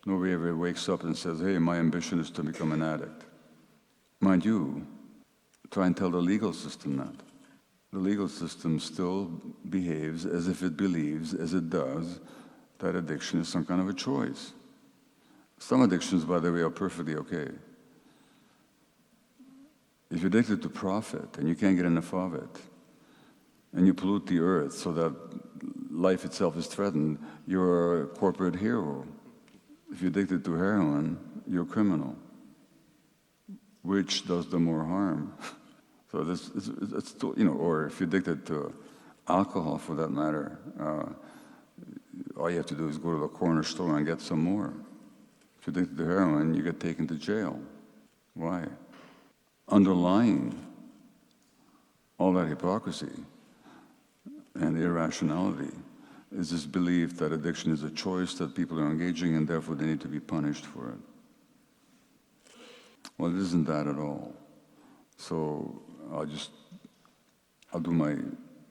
[SPEAKER 1] Nobody ever wakes up and says, hey, my ambition is to become an addict. Mind you, try and tell the legal system that. The legal system still behaves as if it believes, as it does, that addiction is some kind of a choice. Some addictions, by the way, are perfectly okay. If you're addicted to profit and you can't get enough of it, and you pollute the earth so that life itself is threatened, you're a corporate hero. If you're addicted to heroin, you're a criminal. Which does the more harm? So it's or if you're addicted to alcohol, for that matter, all you have to do is go to the corner store and get some more. If you're addicted to heroin, you get taken to jail. Why? Underlying all that hypocrisy and irrationality is this belief that addiction is a choice that people are engaging in, therefore they need to be punished for it. Well, it isn't that at all. So I'll do my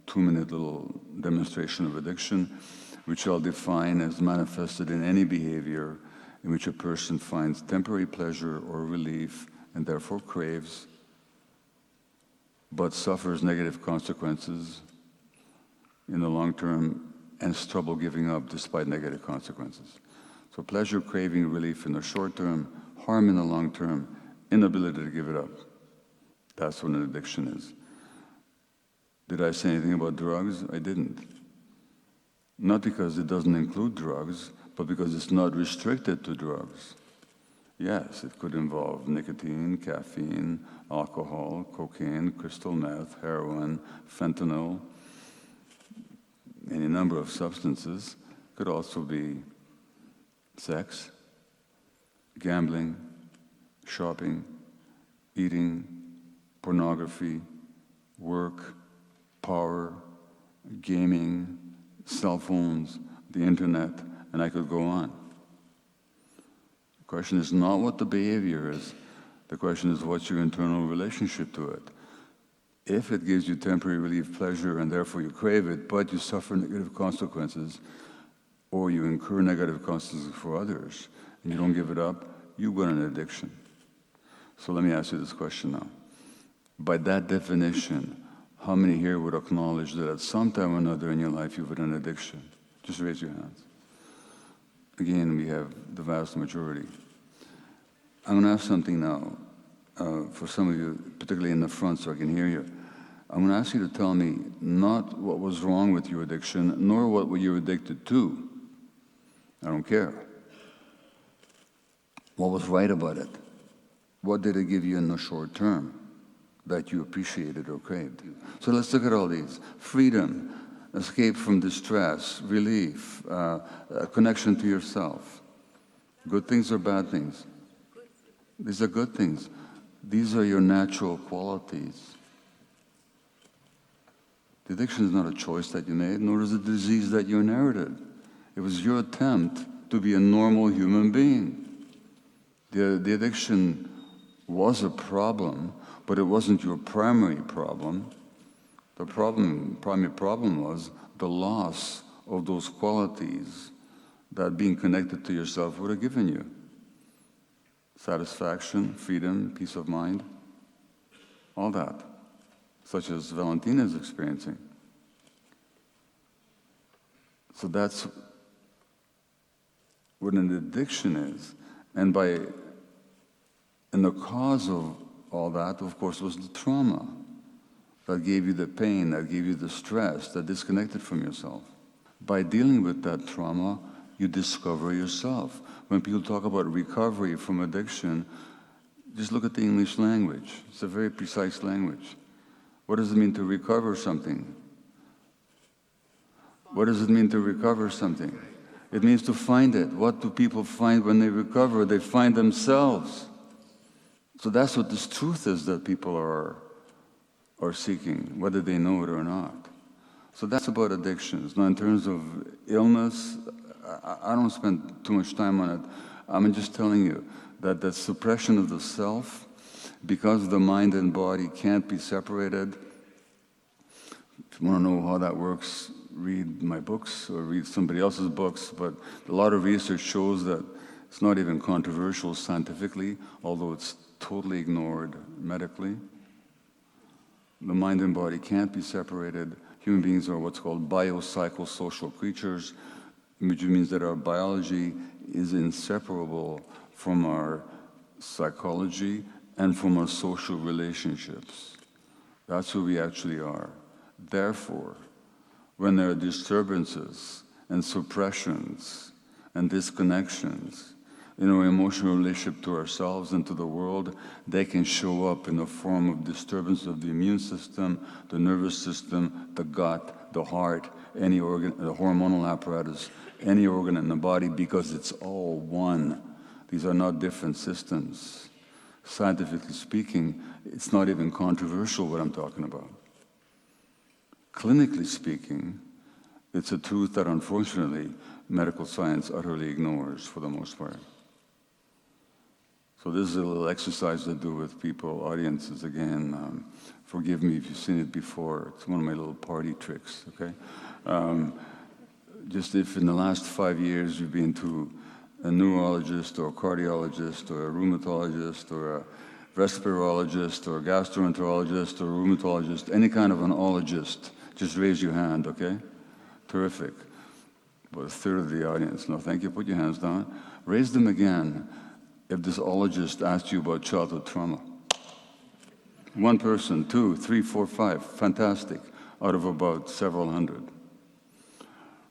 [SPEAKER 1] 2-minute little demonstration of addiction, which I'll define as manifested in any behavior in which a person finds temporary pleasure or relief and therefore craves, but suffers negative consequences in the long term and has trouble giving up despite negative consequences. So pleasure, craving, relief in the short term, harm in the long term, inability to give it up. That's what an addiction is. Did I say anything about drugs? I didn't. Not because it doesn't include drugs, but because it's not restricted to drugs. Yes, it could involve nicotine, caffeine, alcohol, cocaine, crystal meth, heroin, fentanyl, any number of substances. It could also be sex, gambling, shopping, eating, pornography, work, power, gaming, cell phones, the internet, and I could go on. The question is not what the behavior is. The question is what's your internal relationship to it. If it gives you temporary relief, pleasure, and therefore you crave it, but you suffer negative consequences, or you incur negative consequences for others, and you don't give it up, you've got an addiction. So let me ask you this question now. By that definition, how many here would acknowledge that at some time or another in your life you've had an addiction? Just raise your hands. Again, we have the vast majority. I'm going to ask something now for some of you, particularly in the front so I can hear you. I'm going to ask you to tell me not what was wrong with your addiction, nor what were you addicted to. I don't care. What was right about it? What did it give you in the short term that you appreciated or craved? So let's look at all these. Freedom, escape from distress, relief, a connection to yourself. Good things or bad things? These are good things. These are your natural qualities. The addiction is not a choice that you made, nor is it a disease that you inherited. It was your attempt to be a normal human being. The addiction was a problem, but it wasn't your primary problem. The primary problem was the loss of those qualities that being connected to yourself would have given you. Satisfaction, freedom, peace of mind, all that, such as Valentina is experiencing. So that's what an addiction is. And the cause of all that, of course, was the trauma that gave you the pain, that gave you the stress, that disconnected from yourself. By dealing with that trauma, you discover yourself. When people talk about recovery from addiction, just look at the English language. It's a very precise language. What does it mean to recover something? What does it mean to recover something? It means to find it. What do people find when they recover? They find themselves. So that's what this truth is that people are seeking, whether they know it or not. So that's about addictions. Now, in terms of illness, I don't spend too much time on it. I'm just telling you that the suppression of the self, because the mind and body can't be separated. If you want to know how that works, read my books or read somebody else's books, but a lot of research shows that it's not even controversial scientifically, although it's totally ignored medically. The mind and body can't be separated. Human beings are what's called biopsychosocial creatures, which means that our biology is inseparable from our psychology and from our social relationships. That's who we actually are. Therefore, when there are disturbances and suppressions and disconnections in our emotional relationship to ourselves and to the world, they can show up in the form of disturbance of the immune system, the nervous system, the gut, the heart, any organ, the hormonal apparatus, any organ in the body, because it's all one. These are not different systems. Scientifically speaking, it's not even controversial what I'm talking about. Clinically speaking, it's a truth that unfortunately medical science utterly ignores for the most part. So this is a little exercise I do with people, audiences again. Forgive me if you've seen it before. It's one of my little party tricks, okay? Just if in the last 5 years you've been to a neurologist or a cardiologist or a rheumatologist or a respirologist or a gastroenterologist or a rheumatologist, any kind of an ologist, just raise your hand, okay? Terrific. About a third of the audience. No, thank you. Put your hands down. Raise them again if this ologist asked you about childhood trauma. One person, 2, 3, 4, 5. Fantastic. Out of about several hundred.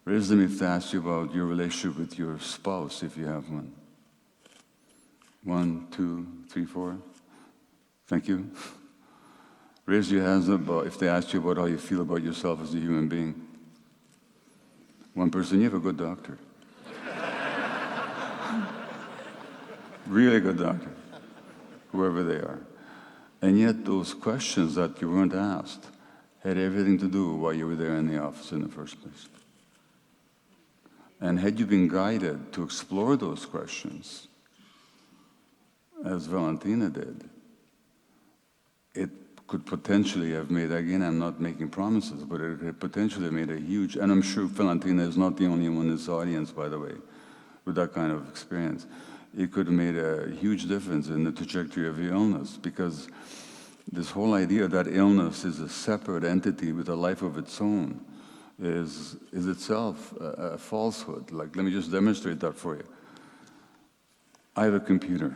[SPEAKER 1] Raise them if they ask you about your relationship with your spouse, if you have one. 1, 2, 3, 4. Thank you. Raise your hands up if they ask you about how you feel about yourself as a human being. One person, you have a good doctor. Really good doctor, whoever they are. And yet those questions that you weren't asked had everything to do while you were there in the office in the first place. And had you been guided to explore those questions, as Valentina did, it could potentially have made, again, I'm not making promises, but it could potentially made a huge, and I'm sure Valentina is not the only one in this audience, by the way, with that kind of experience. It could have made a huge difference in the trajectory of your illness, because this whole idea that illness is a separate entity with a life of its own is itself a falsehood. Like, let me just demonstrate that for you. I have a computer.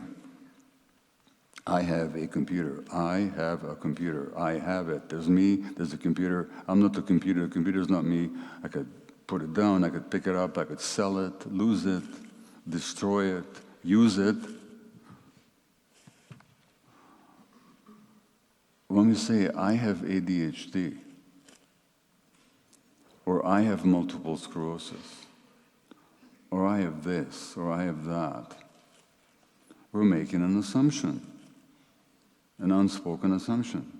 [SPEAKER 1] I have a computer. I have a computer. I have it. There's me, there's a computer. I'm not the computer. The computer's not me. I could put it down, I could pick it up, I could sell it, lose it, destroy it, use it. When we say, I have ADHD, or I have multiple sclerosis, or I have this, or I have that, we're making an assumption, an unspoken assumption.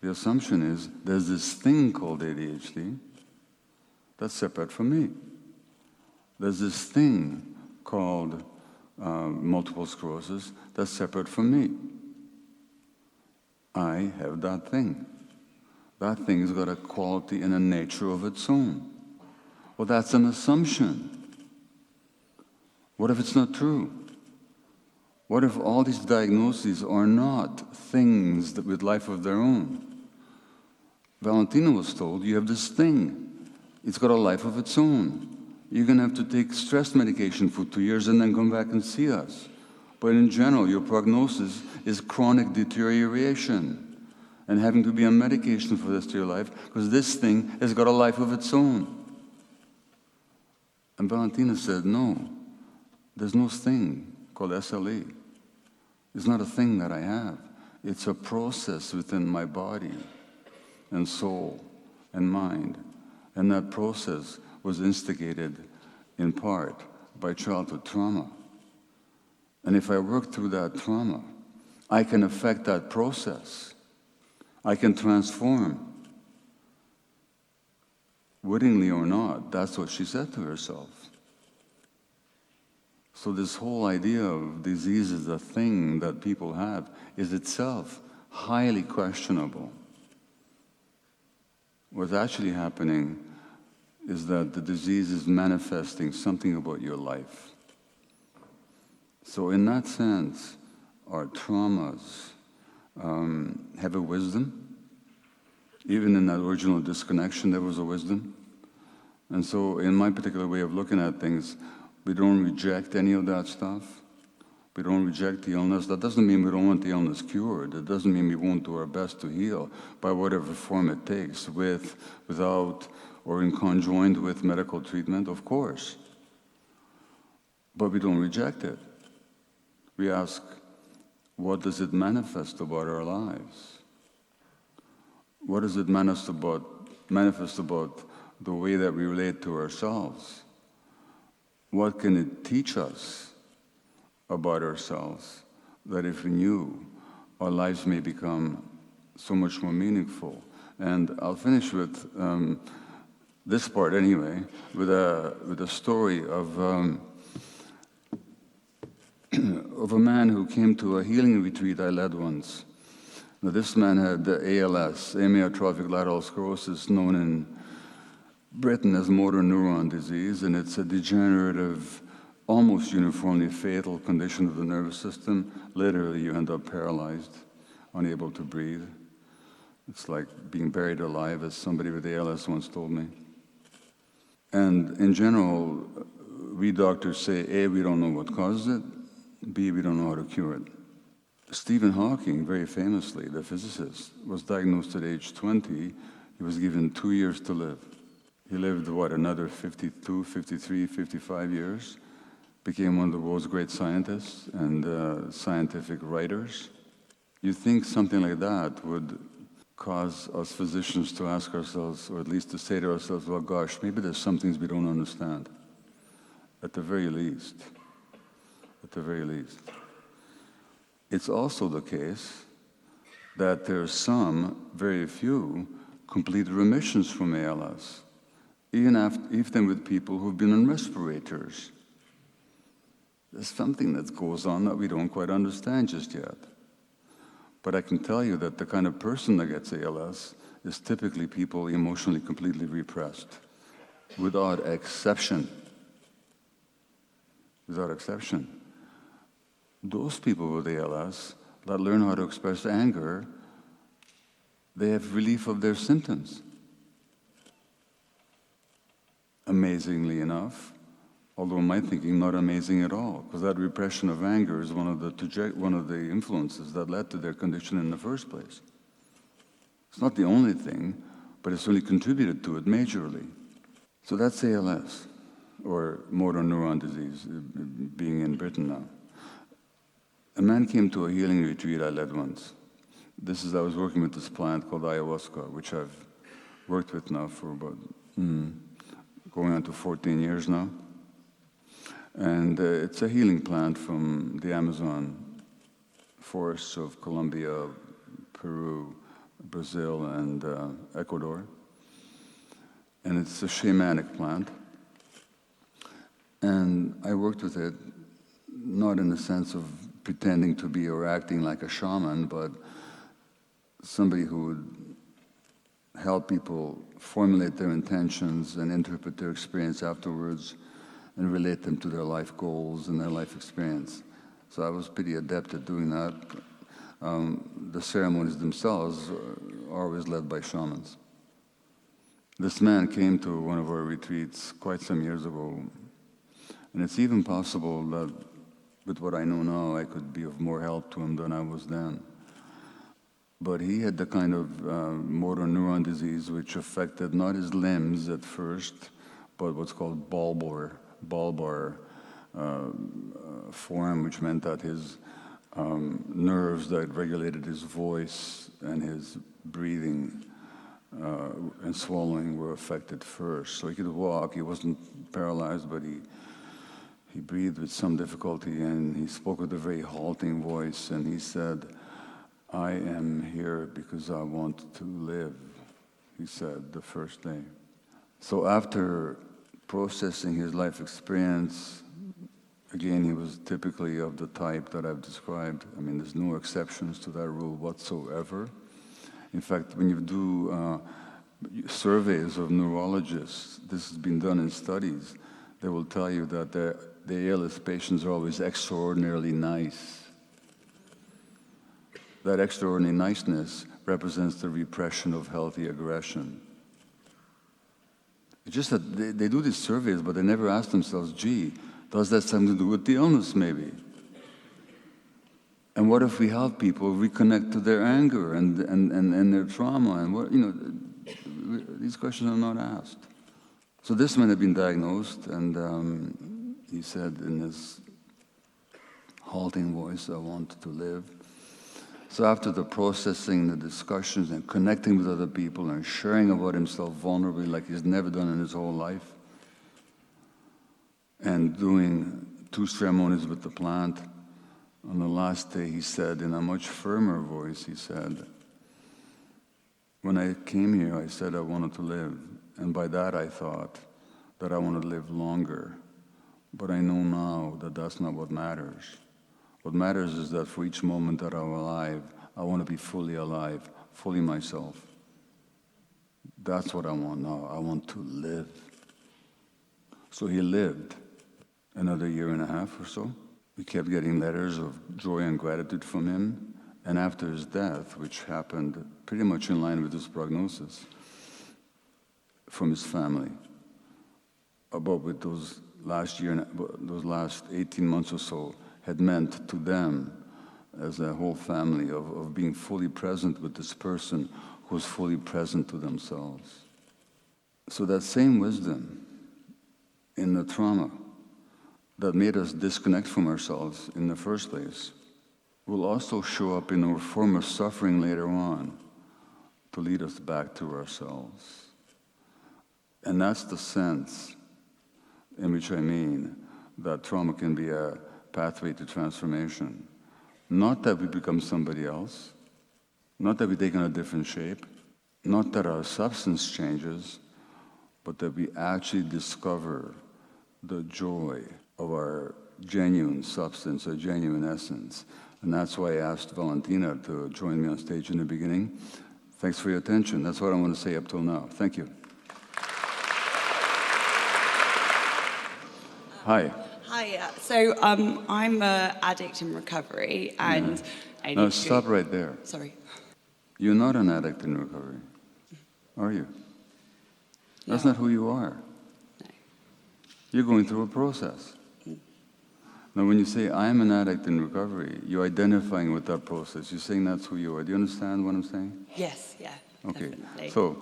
[SPEAKER 1] The assumption is, there's this thing called ADHD that's separate from me. There's this thing called multiple sclerosis that's separate from me. I have that thing. That thing's got a quality and a nature of its own. Well, that's an assumption. What if it's not true? What if all these diagnoses are not things that with life of their own? Valentina was told, you have this thing. It's got a life of its own. You're going to have to take stress medication for 2 years and then come back and see us. But in general, your prognosis is chronic deterioration and having to be on medication for the rest of your life because this thing has got a life of its own. And Valentina said, no, there's no thing called SLE. It's not a thing that I have. It's a process within my body and soul and mind. And that process was instigated in part by childhood trauma. And if I work through that trauma, I can affect that process. I can transform. Wittingly or not, that's what she said to herself. So this whole idea of disease is a thing that people have is itself highly questionable. What's actually happening is that the disease is manifesting something about your life. So in that sense, our traumas have a wisdom. Even in that original disconnection, there was a wisdom. And so in my particular way of looking at things, we don't reject any of that stuff. We don't reject the illness. That doesn't mean we don't want the illness cured. It doesn't mean we won't do our best to heal by whatever form it takes, with, without, or in conjoined with medical treatment, of course. But we don't reject it. We ask, what does it manifest about our lives? What does it manifest about the way that we relate to ourselves? What can it teach us about ourselves that if we knew, our lives may become so much more meaningful? And I'll finish with this part anyway, with a story of of a man who came to a healing retreat I led once. Now, this man had ALS, amyotrophic lateral sclerosis, known in Britain as motor neuron disease, and it's a degenerative, almost uniformly fatal condition of the nervous system. Literally, you end up paralyzed, unable to breathe. It's like being buried alive, as somebody with ALS once told me. And in general, we doctors say, A, we don't know what causes it, B, we don't know how to cure it. Stephen Hawking, very famously, the physicist, was diagnosed at age 20. He was given 2 years to live. He lived, another 52, 53, 55 years, became one of the world's great scientists and scientific writers. You'd think something like that would cause us physicians to ask ourselves, or at least to say to ourselves, well, gosh, maybe there's some things we don't understand, at the very least. At the very least. It's also the case that there's some, very few, complete remissions from ALS, even with people who've been on respirators. There's something that goes on that we don't quite understand just yet. But I can tell you that the kind of person that gets ALS is typically people emotionally completely repressed, without exception. Without exception. Those people with ALS that learn how to express anger, they have relief of their symptoms. Amazingly enough, although in my thinking, not amazing at all, because that repression of anger is one of the influences that led to their condition in the first place. It's not the only thing, but it's really contributed to it majorly. So that's ALS, or motor neuron disease, being in Britain now. A man came to a healing retreat I led once. I was working with this plant called ayahuasca, which I've worked with now for about going on to 14 years now. And it's a healing plant from the Amazon forests of Colombia, Peru, Brazil, and Ecuador. And it's a shamanic plant. And I worked with it not in the sense of pretending to be or acting like a shaman, but somebody who would help people formulate their intentions and interpret their experience afterwards and relate them to their life goals and their life experience. So I was pretty adept at doing that. The ceremonies themselves are always led by shamans. This man came to one of our retreats quite some years ago, and it's even possible that with what I know now, I could be of more help to him than I was then. But he had the kind of motor neuron disease which affected not his limbs at first, but what's called bulbar form, which meant that his nerves that regulated his voice and his breathing and swallowing were affected first. So he could walk, he wasn't paralyzed, but he breathed with some difficulty, and he spoke with a very halting voice, and he said, "I am here because I want to live," he said the first day. So after processing his life experience, again, he was typically of the type that I've described. I mean, there's no exceptions to that rule whatsoever. In fact, when you do surveys of neurologists, this has been done in studies, they will tell you that the ALS patients are always extraordinarily nice. That extraordinary niceness represents the repression of healthy aggression. It's just that they do these surveys, but they never ask themselves, gee, does that have something to do with the illness, maybe? And what if we help people reconnect to their anger and their trauma? And what, these questions are not asked. So this man had been diagnosed, and he said in his halting voice, "I want to live." So after the processing, the discussions, and connecting with other people, and sharing about himself vulnerably like he's never done in his whole life, and doing 2 ceremonies with the plant, on the last day he said, in a much firmer voice, he said, "When I came here, I said I wanted to live, and by that I thought that I wanted to live longer. But I know now that that's not what matters. What matters is that for each moment that I'm alive, I want to be fully alive, fully myself. That's what I want now. I want to live. So he lived another 1.5 years or so. We kept getting letters of joy and gratitude from him. And after his death, which happened pretty much in line with his prognosis, from his family, about what those last 18 months or so had meant to them as a whole family of being fully present with this person who's fully present to themselves. So that same wisdom in the trauma that made us disconnect from ourselves in the first place will also show up in our form of suffering later on to lead us back to ourselves. And that's the sense in which I mean that trauma can be a pathway to transformation. Not that we become somebody else, not that we take on a different shape, not that our substance changes, but that we actually discover the joy of our genuine substance, our genuine essence. And that's why I asked Valentina to join me on stage in the beginning. Thanks for your attention. That's what I want to say up till now. Thank you. Hi.
[SPEAKER 3] Hi, so I'm an addict in recovery and ADHD.
[SPEAKER 1] Now stop right there.
[SPEAKER 3] Sorry.
[SPEAKER 1] You're not an addict in recovery, are you? That's
[SPEAKER 3] No.
[SPEAKER 1] not who you are.
[SPEAKER 3] No.
[SPEAKER 1] You're going through a process. Now when you say, I'm an addict in recovery, you're identifying with that process. You're saying that's who you are. Do you understand what I'm saying?
[SPEAKER 3] Yes, yeah.
[SPEAKER 1] Okay.
[SPEAKER 3] Definitely.
[SPEAKER 1] So,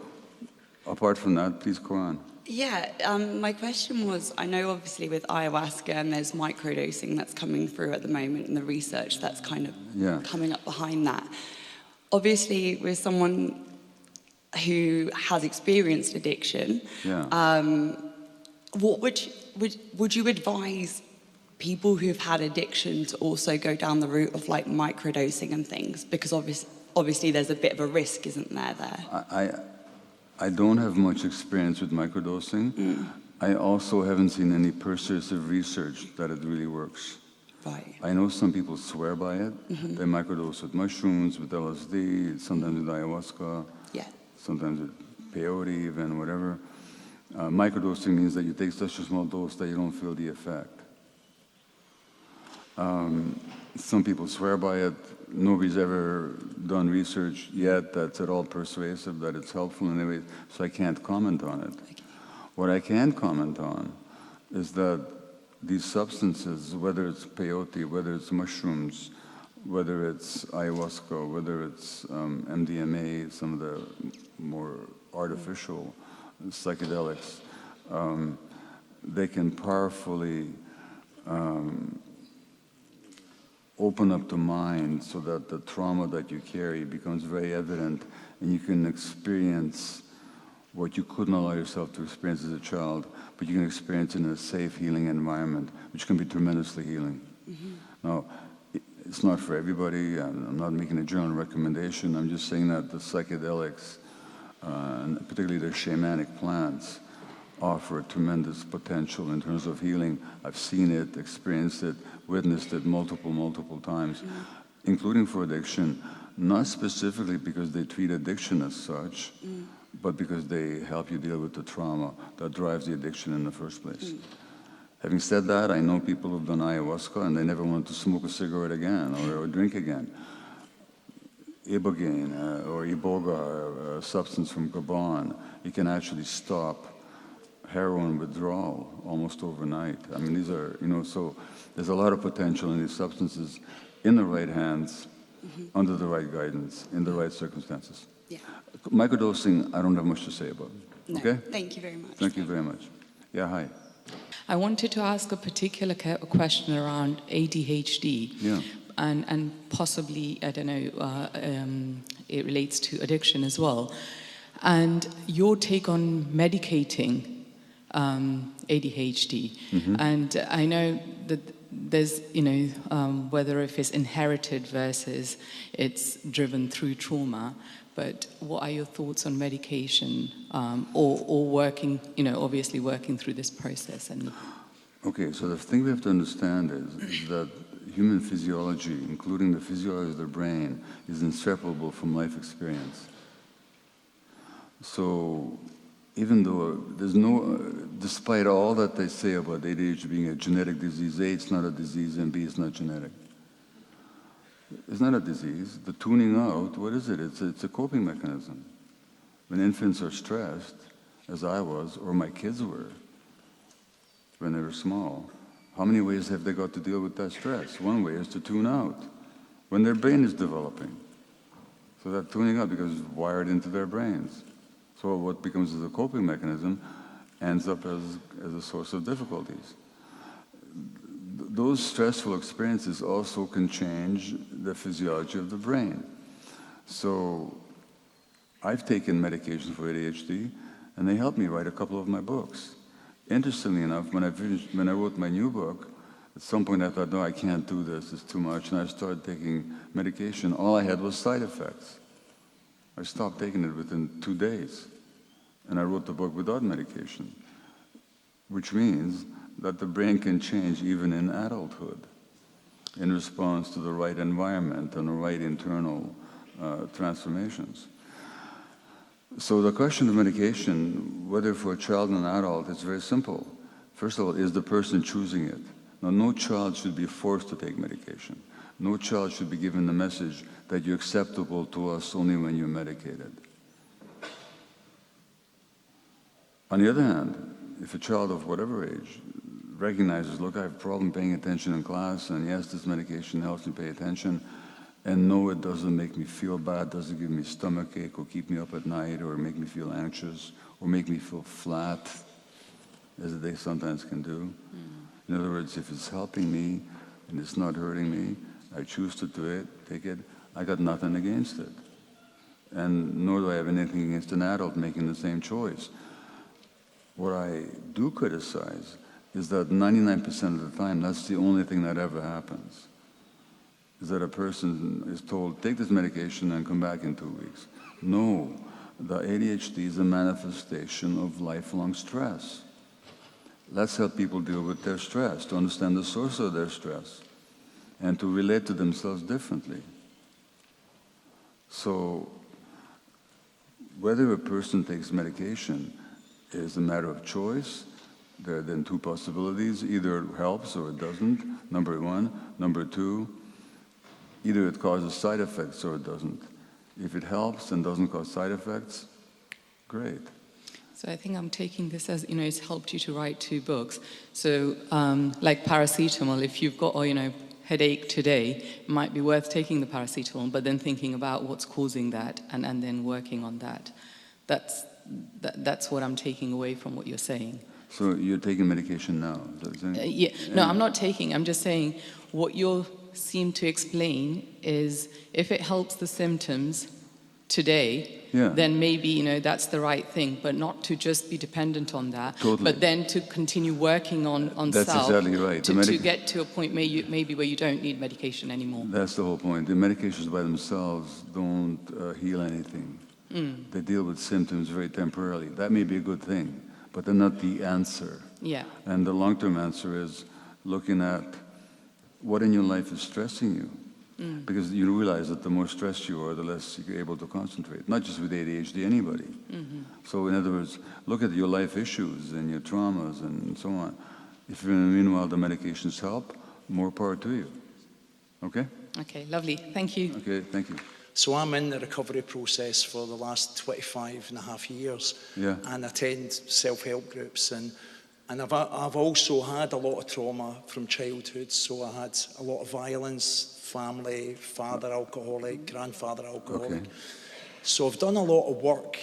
[SPEAKER 1] apart from that, please go on.
[SPEAKER 3] Yeah, my question was, I know obviously with ayahuasca and there's microdosing that's coming through at the moment and the research that's kind of coming up behind that. Obviously with someone who has experienced addiction, what would you advise people who've had addiction to also go down the route of like microdosing and things? Because obviously there's a bit of a risk, isn't there?
[SPEAKER 1] I don't have much experience with microdosing. I also haven't seen any persuasive research that it really works.
[SPEAKER 3] Right.
[SPEAKER 1] I know some people swear by it. They microdose with mushrooms, with LSD, sometimes with ayahuasca, sometimes with peyote even, whatever. Microdosing means that you take such a small dose that you don't feel the effect. Some people swear by it. Nobody's ever done research yet that's at all persuasive, that it's helpful in any way, so I can't comment on it. Okay. What I can comment on is that these substances, whether it's peyote, whether it's mushrooms, whether it's ayahuasca, whether it's MDMA, some of the more artificial psychedelics, they can powerfully open up the mind so that the trauma that you carry becomes very evident and you can experience what you couldn't allow yourself to experience as a child, but you can experience in a safe, healing environment, which can be tremendously healing. Now, it's not for everybody. I'm not making a general recommendation. I'm just saying that the psychedelics, and particularly the shamanic plants, offer tremendous potential in terms of healing. I've seen it, experienced it, witnessed it multiple times, including for addiction, not specifically because they treat addiction as such, but because they help you deal with the trauma that drives the addiction in the first place. Having said that, I know people who've done ayahuasca and they never want to smoke a cigarette again or drink again. Ibogaine or iboga, a substance from Gabon, you can actually stop heroin withdrawal almost overnight. I mean, these are, so there's a lot of potential in these substances in the right hands, under the right guidance, in the right circumstances.
[SPEAKER 3] Yeah.
[SPEAKER 1] Microdosing, I don't have much to say about.
[SPEAKER 3] No,
[SPEAKER 1] okay?
[SPEAKER 3] Thank you very much.
[SPEAKER 1] Thank you very much. Yeah, hi.
[SPEAKER 4] I wanted to ask a particular question around ADHD.
[SPEAKER 1] Yeah.
[SPEAKER 4] And possibly, I don't know, it relates to addiction as well. And your take on medicating ADHD. And I know that there's, whether if it's inherited versus it's driven through trauma, but what are your thoughts on medication or working, obviously working through this process? And
[SPEAKER 1] Okay, so the thing we have to understand is that human physiology, including the physiology of the brain, is inseparable from life experience. So, even though there's no, despite all that they say about ADHD being a genetic disease, A, it's not a disease, and B, it's not genetic. It's not a disease. The tuning out, what is it? It's a coping mechanism. When infants are stressed, as I was, or my kids were, when they were small, how many ways have they got to deal with that stress? One way is to tune out, when their brain is developing. So that tuning out, because it's wired into their brains. So what becomes as a coping mechanism ends up as a source of difficulties. Those stressful experiences also can change the physiology of the brain. So I've taken medication for ADHD, and they helped me write a couple of my books. Interestingly enough, when I wrote my new book, at some point I thought, no, I can't do this, it's too much, and I started taking medication. All I had was side effects. I stopped taking it within 2 days, and I wrote the book without medication, which means that the brain can change even in adulthood in response to the right environment and the right internal transformations. So the question of medication, whether for a child and an adult, it's very simple. First of all, is the person choosing it? Now, no child should be forced to take medication. No child should be given the message that you're acceptable to us only when you're medicated. On the other hand, if a child of whatever age recognizes, look, I have a problem paying attention in class, and yes, this medication helps me pay attention, and no, it doesn't make me feel bad, doesn't give me stomachache, or keep me up at night, or make me feel anxious, or make me feel flat, as they sometimes can do. In other words, if it's helping me, and it's not hurting me, I choose to do it, take it, I got nothing against it. And nor do I have anything against an adult making the same choice. What I do criticize is that 99% of the time, that's the only thing that ever happens, is that a person is told, take this medication and come back in 2 weeks. No, the ADHD is a manifestation of lifelong stress. Let's help people deal with their stress, to understand the source of their stress, and to relate to themselves differently. So, whether a person takes medication is a matter of choice. There are then two possibilities. Either it helps or it doesn't, number one. Number two, either it causes side effects or it doesn't. If it helps and doesn't cause side effects, great.
[SPEAKER 4] So I think I'm taking this as, it's helped you to write 2 books. So like paracetamol, if you've got, headache today, it might be worth taking the paracetamol, but then thinking about what's causing that and then working on that. That's what I'm taking away from what you're saying.
[SPEAKER 1] So you're taking medication now? Is that what you're saying?
[SPEAKER 4] Yeah. No, I'm not taking. I'm just saying what you seem to explain is if it helps the symptoms today, then maybe, that's the right thing, but not to just be dependent on that.
[SPEAKER 1] Totally.
[SPEAKER 4] But then to continue working on
[SPEAKER 1] That's
[SPEAKER 4] self.
[SPEAKER 1] That's exactly right.
[SPEAKER 4] To get to a point maybe where you don't need medication anymore.
[SPEAKER 1] That's the whole point. The medications by themselves don't heal anything. They deal with symptoms very temporarily. That may be a good thing, but they're not the answer.
[SPEAKER 4] Yeah.
[SPEAKER 1] And the long-term answer is looking at what in your life is stressing you. Because you realize that the more stressed you are, the less you're able to concentrate. Not just with ADHD, anybody. So in other words, look at your life issues and your traumas and so on. If meanwhile the medications help, more power to you. Okay?
[SPEAKER 4] Okay, lovely. Thank you.
[SPEAKER 1] Okay, thank you.
[SPEAKER 5] So I'm in the recovery process for the last 25 and a half years, and attend self-help groups, and I've also had a lot of trauma from childhood. So I had a lot of violence, family, father alcoholic, grandfather alcoholic.
[SPEAKER 1] Okay.
[SPEAKER 5] So I've done a lot of work,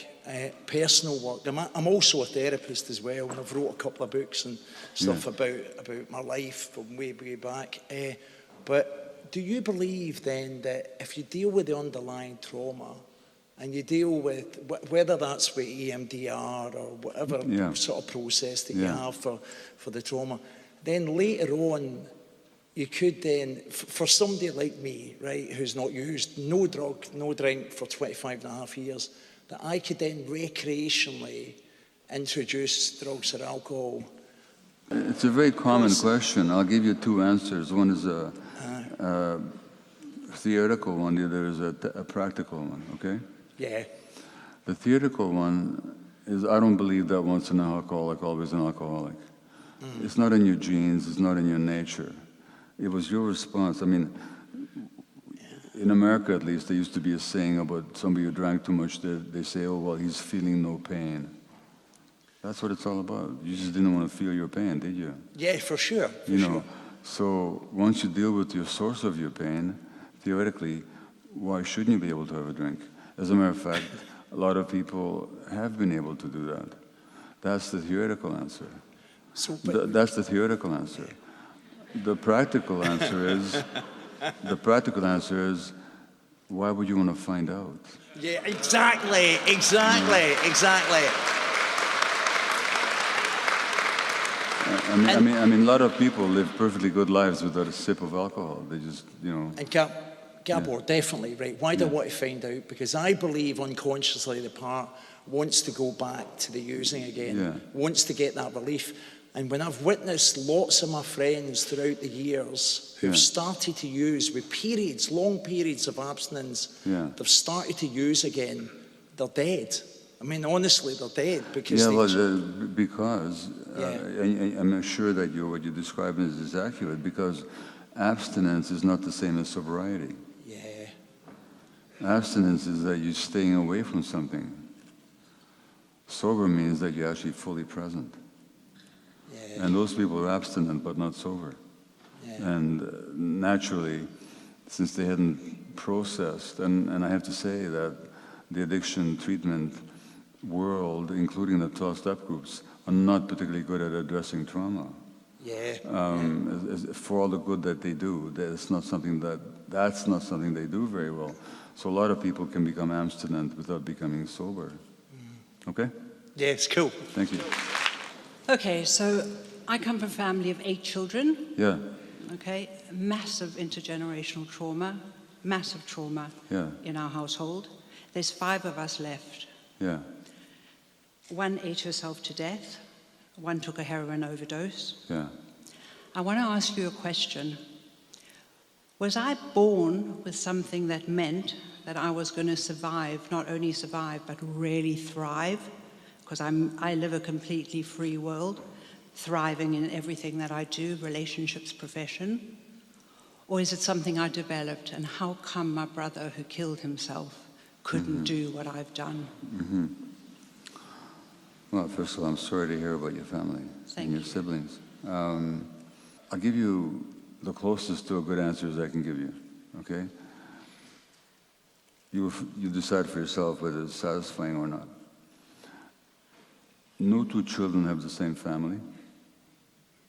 [SPEAKER 5] personal work. I'm also a therapist as well, and I've wrote a couple of books and stuff about my life from way back. But do you believe then that if you deal with the underlying trauma and you deal with, whether that's with EMDR or whatever sort of process that you have for the trauma, then later on you could then, for somebody like me, right, who's not used no drug, no drink for 25 and a half years, that I could then recreationally introduce drugs or alcohol?
[SPEAKER 1] It's a very common question. I'll give you 2 answers. One is theoretical one, there is a practical one, okay?
[SPEAKER 5] Yeah.
[SPEAKER 1] The theoretical one is, I don't believe that once an alcoholic, always an alcoholic. It's not in your genes, it's not in your nature. It was your response. I mean, in America at least, there used to be a saying about somebody who drank too much, they say, oh, well, he's feeling no pain. That's what it's all about. You just didn't want to feel your pain, did you?
[SPEAKER 5] Yeah, for sure.
[SPEAKER 1] You know, so once you deal with your source of your pain, theoretically, why shouldn't you be able to have a drink? As a matter of fact, a lot of people have been able to do that. That's the theoretical answer.
[SPEAKER 5] So,
[SPEAKER 1] That's the theoretical answer. The practical answer is, why would you want to find out?
[SPEAKER 5] yeah, exactly.
[SPEAKER 1] I mean, a lot of people live perfectly good lives without a sip of alcohol. They just,
[SPEAKER 5] And Gabor, definitely, right. Why do I want to find out? Because I believe unconsciously the part wants to go back to the using again, wants to get that relief. And when I've witnessed lots of my friends throughout the years who've started to use with periods, long periods of abstinence, they've started to use again, they're dead. I mean, honestly, they're dead because
[SPEAKER 1] because I'm sure that what you're describing is accurate, because abstinence is not the same as sobriety.
[SPEAKER 5] Yeah.
[SPEAKER 1] Abstinence is that you're staying away from something. Sober means that you're actually fully present. And those people are abstinent but not sober. And naturally, since they hadn't processed, and I have to say that the addiction treatment world, including the 12-step groups, are not particularly good at addressing trauma. For all the good that they do, that's not something they do very well. So a lot of people can become abstinent without becoming sober. Okay?
[SPEAKER 5] Yeah, it's cool.
[SPEAKER 1] Thank you.
[SPEAKER 6] Okay, so I come from a family of 8 children.
[SPEAKER 1] Yeah.
[SPEAKER 6] Okay, massive intergenerational trauma, massive trauma in our household. There's 5 of us left.
[SPEAKER 1] Yeah.
[SPEAKER 6] 1 ate herself to death. 1 took a heroin overdose.
[SPEAKER 1] Yeah.
[SPEAKER 6] I want to ask you a question. Was I born with something that meant that I was going to survive, not only survive, but really thrive? Because I live a completely free world, thriving in everything that I do, relationships, profession. Or is it something I developed? And how come my brother who killed himself couldn't do what I've done?
[SPEAKER 1] Well, first of all, I'm sorry to hear about your family and your siblings. I'll give you the closest to a good answer as I can give you, okay? You decide for yourself whether it's satisfying or not. No 2 children have the same family.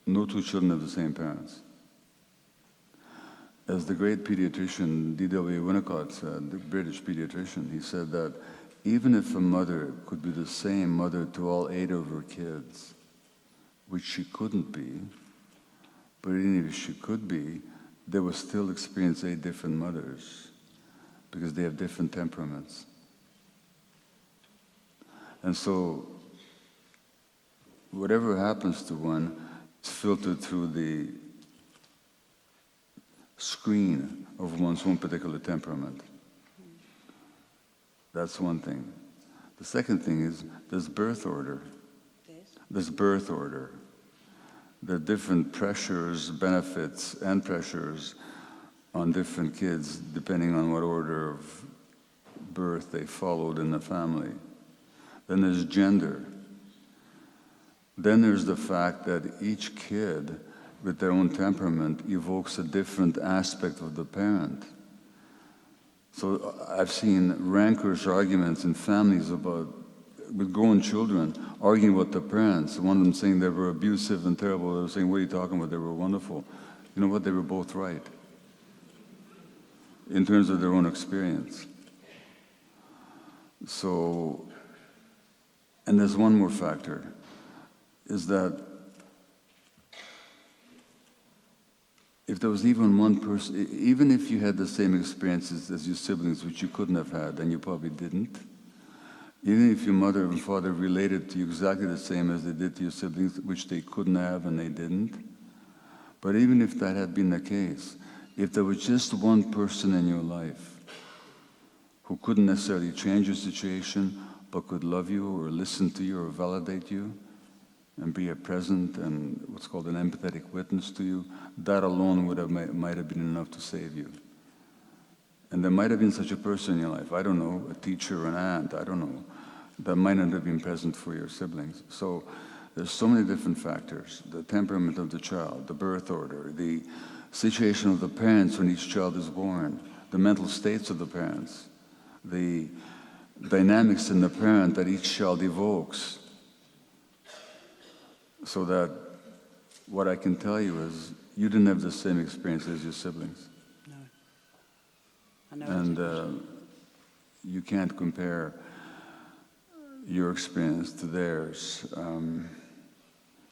[SPEAKER 1] No 2 children have the same parents. As the great pediatrician D.W. Winnicott said, the British pediatrician, he said that even if a mother could be the same mother to all 8 of her kids, which she couldn't be, but even if she could be, they would still experience 8 different mothers because they have different temperaments. And so, whatever happens to one is filtered through the screen of one's own particular temperament. That's one thing. The second thing is there's birth order. There's birth order. There are different pressures, benefits, and pressures on different kids depending on what order of birth they followed in the family. Then there's gender. Then there's the fact that each kid with their own temperament evokes a different aspect of the parent. So I've seen rancorous arguments in families with grown children arguing about the parents. One of them saying they were abusive and terrible. They were saying, what are you talking about? They were wonderful. You know what? They were both right in terms of their own experience. So, and there's one more factor, is that if there was even one person, even if you had the same experiences as your siblings, which you couldn't have had, and you probably didn't, even if your mother and father related to you exactly the same as they did to your siblings, which they couldn't have and they didn't, but even if that had been the case, if there was just one person in your life who couldn't necessarily change your situation, but could love you or listen to you or validate you and be a present and what's called an empathetic witness to you, that alone might have been enough to save you. And there might have been such a person in your life, I don't know, a teacher or an aunt, I don't know, that might not have been present for your siblings. So there's so many different factors: the temperament of the child, the birth order, the situation of the parents when each child is born, the mental states of the parents, the dynamics in the parent that each child evokes. So that what I can tell you is you didn't have the same experience as your siblings.
[SPEAKER 6] No. I know.
[SPEAKER 1] And you can't compare your experience to theirs.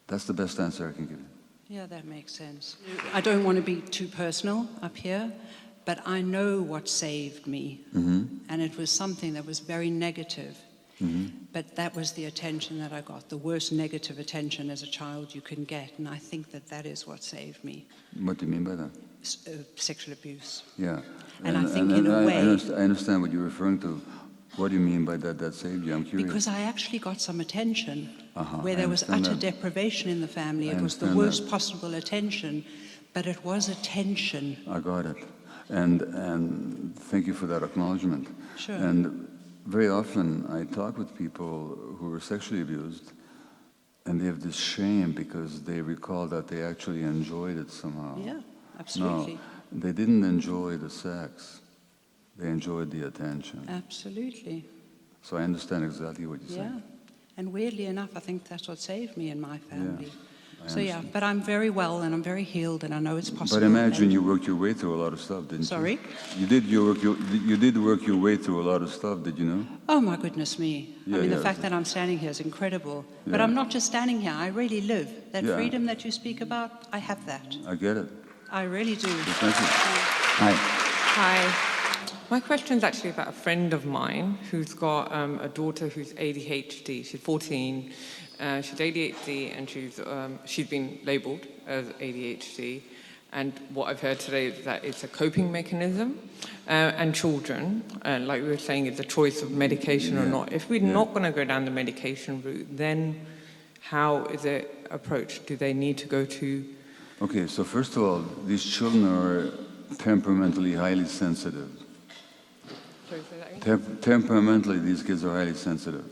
[SPEAKER 1] That's the best answer I can give you.
[SPEAKER 6] Yeah, that makes sense. I don't want to be too personal up here, but I know what saved me. And it was something that was very negative. But that was the attention that I got, the worst negative attention as a child you can get. And I think that that is what saved me.
[SPEAKER 1] What do you mean by that?
[SPEAKER 6] Sexual abuse.
[SPEAKER 1] Yeah.
[SPEAKER 6] And I think in a way...
[SPEAKER 1] I understand what you're referring to. What do you mean by that saved you? I'm curious.
[SPEAKER 6] Because I actually got some attention where
[SPEAKER 1] I
[SPEAKER 6] there was
[SPEAKER 1] understand
[SPEAKER 6] utter
[SPEAKER 1] that.
[SPEAKER 6] deprivation in the family. It was the
[SPEAKER 1] understand
[SPEAKER 6] worst
[SPEAKER 1] that.
[SPEAKER 6] possible attention, but it was attention.
[SPEAKER 1] I got it. And thank you for that acknowledgement.
[SPEAKER 6] Sure.
[SPEAKER 1] And very often I talk with people who were sexually abused, and they have this shame because they recall that they actually enjoyed it somehow.
[SPEAKER 6] Yeah, absolutely.
[SPEAKER 1] No, they didn't enjoy the sex. They enjoyed the attention.
[SPEAKER 6] Absolutely.
[SPEAKER 1] So I understand exactly what you're
[SPEAKER 6] Yeah.
[SPEAKER 1] saying.
[SPEAKER 6] And weirdly enough, I think that's what saved me and my family.
[SPEAKER 1] I
[SPEAKER 6] So yeah,
[SPEAKER 1] understand.
[SPEAKER 6] but I'm very well and I'm very healed and I know it's possible.
[SPEAKER 1] But imagine
[SPEAKER 6] and-
[SPEAKER 1] you worked your way through a lot of stuff, didn't
[SPEAKER 6] Sorry?
[SPEAKER 1] you? You did work your way through a lot of stuff, did you know?
[SPEAKER 6] Oh my goodness me.
[SPEAKER 1] Yeah,
[SPEAKER 6] I mean, the
[SPEAKER 1] yeah.
[SPEAKER 6] fact that I'm standing here is incredible. But
[SPEAKER 1] Yeah.
[SPEAKER 6] I'm not just standing here, I really live. That
[SPEAKER 1] Yeah.
[SPEAKER 6] freedom that you speak about, I have that.
[SPEAKER 1] I get it.
[SPEAKER 6] I really do.
[SPEAKER 1] Thank you. Hi.
[SPEAKER 7] Hi. My question is actually about a friend of mine who's got a daughter who's ADHD. She's 14. She's ADHD and she's been labelled as ADHD. And what I've heard today is that it's a coping mechanism. And children, like we were saying, it's a choice of medication or not. If we're not going to go down the medication route, then how is it approached? Do they need to go to...
[SPEAKER 1] Okay, so first of all, these children are temperamentally highly sensitive.
[SPEAKER 7] Sorry, say that again?
[SPEAKER 1] Temperamentally, these kids are highly sensitive.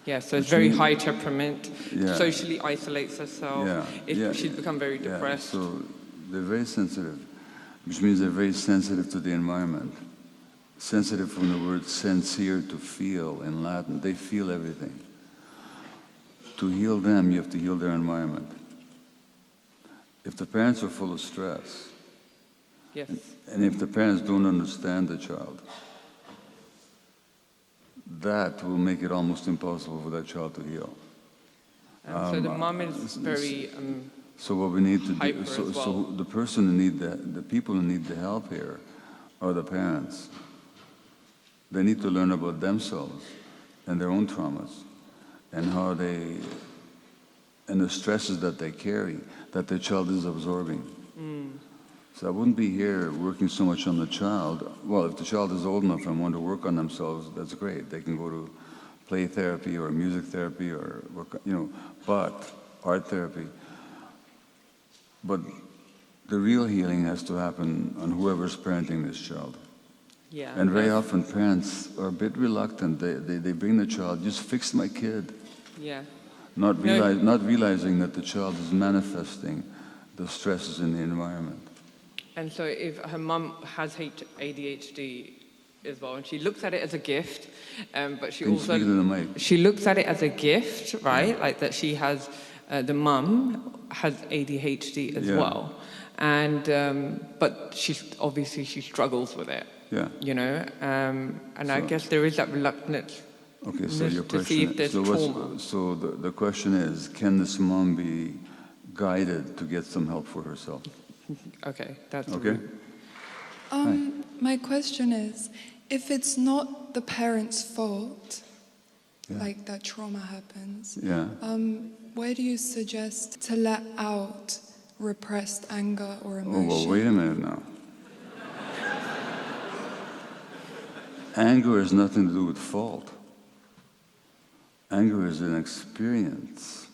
[SPEAKER 7] Yeah, so it's
[SPEAKER 1] Which
[SPEAKER 7] very
[SPEAKER 1] means-
[SPEAKER 7] high temperament,
[SPEAKER 1] Yeah.
[SPEAKER 7] socially isolates herself. She's become very depressed.
[SPEAKER 1] Yeah, so they're very sensitive, which means they're very sensitive to the environment. Sensitive from the word sensere, to feel in Latin. They feel everything. To heal them, you have to heal their environment. If the parents are full of stress,
[SPEAKER 7] Yes.
[SPEAKER 1] and if the parents don't understand the child, that will make it almost impossible for that child to heal.
[SPEAKER 7] So the mum is very...
[SPEAKER 1] So what we need to do,
[SPEAKER 7] Hyper
[SPEAKER 1] so,
[SPEAKER 7] as well.
[SPEAKER 1] so the person who need the people who need the help here are the parents. They need to learn about themselves and their own traumas and how they, and the stresses that they carry, that their child is absorbing. So I wouldn't be here working so much on the child. Well, if the child is old enough and want to work on themselves, that's great. They can go to play therapy or music therapy or work, but art therapy. But the real healing has to happen on whoever's parenting this child.
[SPEAKER 7] Yeah.
[SPEAKER 1] And very often parents are a bit reluctant. They bring the child, just fix my kid,
[SPEAKER 7] Yeah.
[SPEAKER 1] not realizing that the child is manifesting the stresses in the environment.
[SPEAKER 7] And so if her mum has ADHD as well, and she looks at it as a gift, but she
[SPEAKER 1] Can you
[SPEAKER 7] also...
[SPEAKER 1] speak to the mic?
[SPEAKER 7] She looks at it as a gift, right? Like that she has... the mum has ADHD as
[SPEAKER 1] Yeah.
[SPEAKER 7] well. And, but she struggles with it.
[SPEAKER 1] Yeah.
[SPEAKER 7] And I
[SPEAKER 1] So-
[SPEAKER 7] guess there is that reluctance.
[SPEAKER 1] Okay, so your
[SPEAKER 7] To see if
[SPEAKER 1] question,
[SPEAKER 7] there's trauma.
[SPEAKER 1] so the question is, can this mom be guided to get some help for herself?
[SPEAKER 7] Okay, that's the
[SPEAKER 1] Okay?
[SPEAKER 7] route.
[SPEAKER 8] My question is, if it's not the parents' fault,
[SPEAKER 1] Yeah.
[SPEAKER 8] like that trauma happens,
[SPEAKER 1] Yeah.
[SPEAKER 8] where do you suggest to let out repressed anger or
[SPEAKER 1] Oh,
[SPEAKER 8] emotion?
[SPEAKER 1] well, wait a minute now. Anger has nothing to do with fault. Anger is an experience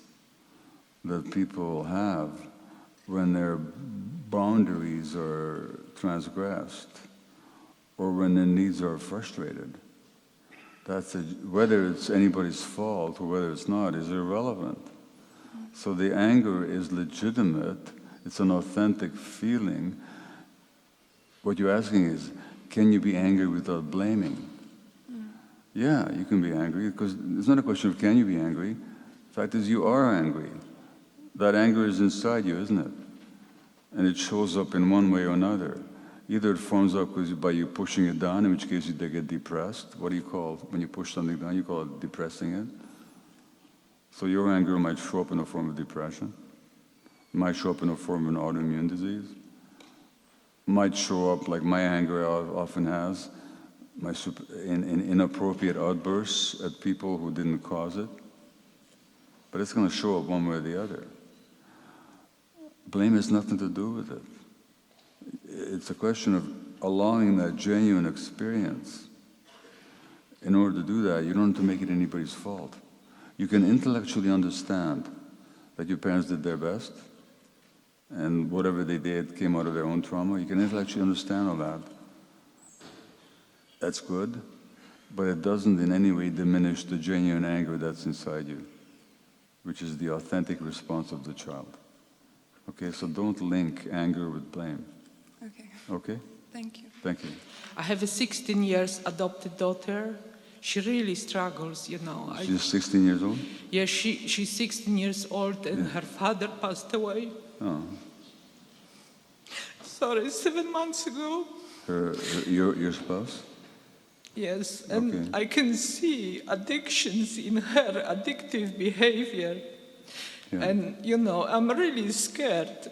[SPEAKER 1] that people have when their boundaries are transgressed or when their needs are frustrated. Whether it's anybody's fault or whether it's not is irrelevant. So the anger is legitimate, it's an authentic feeling. What you're asking is, can you be angry without blaming? Yeah, you can be angry, because it's not a question of can you be angry. The fact is you are angry. That anger is inside you, isn't it? And it shows up in one way or another. Either it forms up by you pushing it down, in which case they get depressed. What do you call, when you push something down, you call it depressing it. So your anger might show up in a form of depression. It might show up in a form of an autoimmune disease. Might show up, like my anger often has, in inappropriate outbursts at people who didn't cause it. But it's going to show up one way or the other. Blame has nothing to do with it. It's a question of allowing that genuine experience. In order to do that, you don't have to make it anybody's fault. You can intellectually understand that your parents did their best, and whatever they did came out of their own trauma. You can intellectually understand all that. That's good, but it doesn't in any way diminish the genuine anger that's inside you, which is the authentic response of the child. Okay, so don't link anger with blame.
[SPEAKER 8] Okay.
[SPEAKER 1] Okay?
[SPEAKER 8] Thank you.
[SPEAKER 1] Thank you.
[SPEAKER 9] I have a 16 years adopted daughter. She really struggles, you know.
[SPEAKER 1] She's 16 years old?
[SPEAKER 9] Yeah, she's 16 years old and her father passed away.
[SPEAKER 1] Oh.
[SPEAKER 9] Sorry, 7 months ago.
[SPEAKER 1] Your spouse?
[SPEAKER 9] Yes, and
[SPEAKER 1] Okay.
[SPEAKER 9] I can see addictions in her, addictive behavior.
[SPEAKER 1] Yeah.
[SPEAKER 9] And, you know, I'm really scared.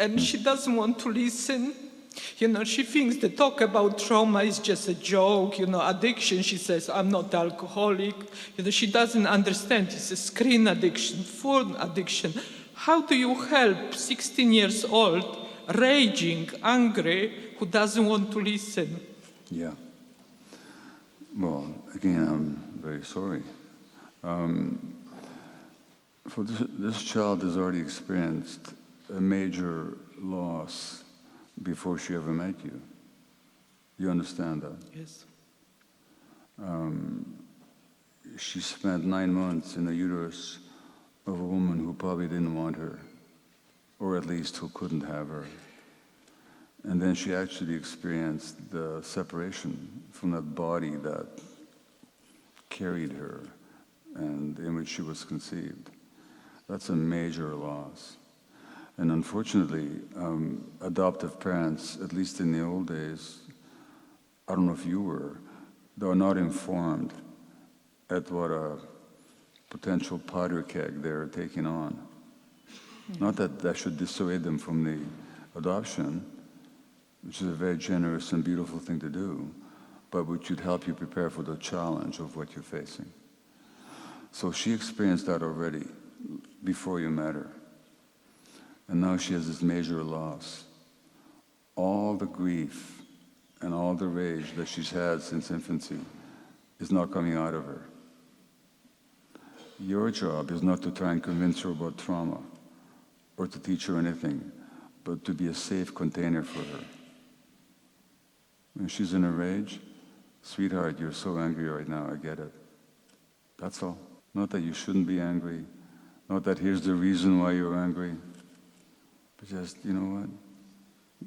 [SPEAKER 9] And she doesn't want to listen. You know, she thinks the talk about trauma is just a joke. You know, addiction, she says, I'm not alcoholic. You know, she doesn't understand it's a screen addiction, food addiction. How do you help 16 years old, raging, angry, who doesn't want to listen?
[SPEAKER 1] Yeah. Well, again, I'm very sorry. For this child has already experienced a major loss before she ever met you. You understand that?
[SPEAKER 9] Yes.
[SPEAKER 1] She spent 9 months in the uterus of a woman who probably didn't want her, or at least who couldn't have her. And then she actually experienced the separation from that body that carried her and in which she was conceived. That's a major loss. And unfortunately, adoptive parents, at least in the old days, I don't know if you were, they were not informed at what a potential powder keg they're taking on. Not that that should dissuade them from the adoption, which is a very generous and beautiful thing to do, but which should help you prepare for the challenge of what you're facing. So she experienced that already before you met her. And now she has this major loss. All the grief and all the rage that she's had since infancy is not coming out of her. Your job is not to try and convince her about trauma or to teach her anything, but to be a safe container for her. When she's in a rage, sweetheart, you're so angry right now, I get it. That's all. Not that you shouldn't be angry, not that here's the reason why you're angry, but just, you know what?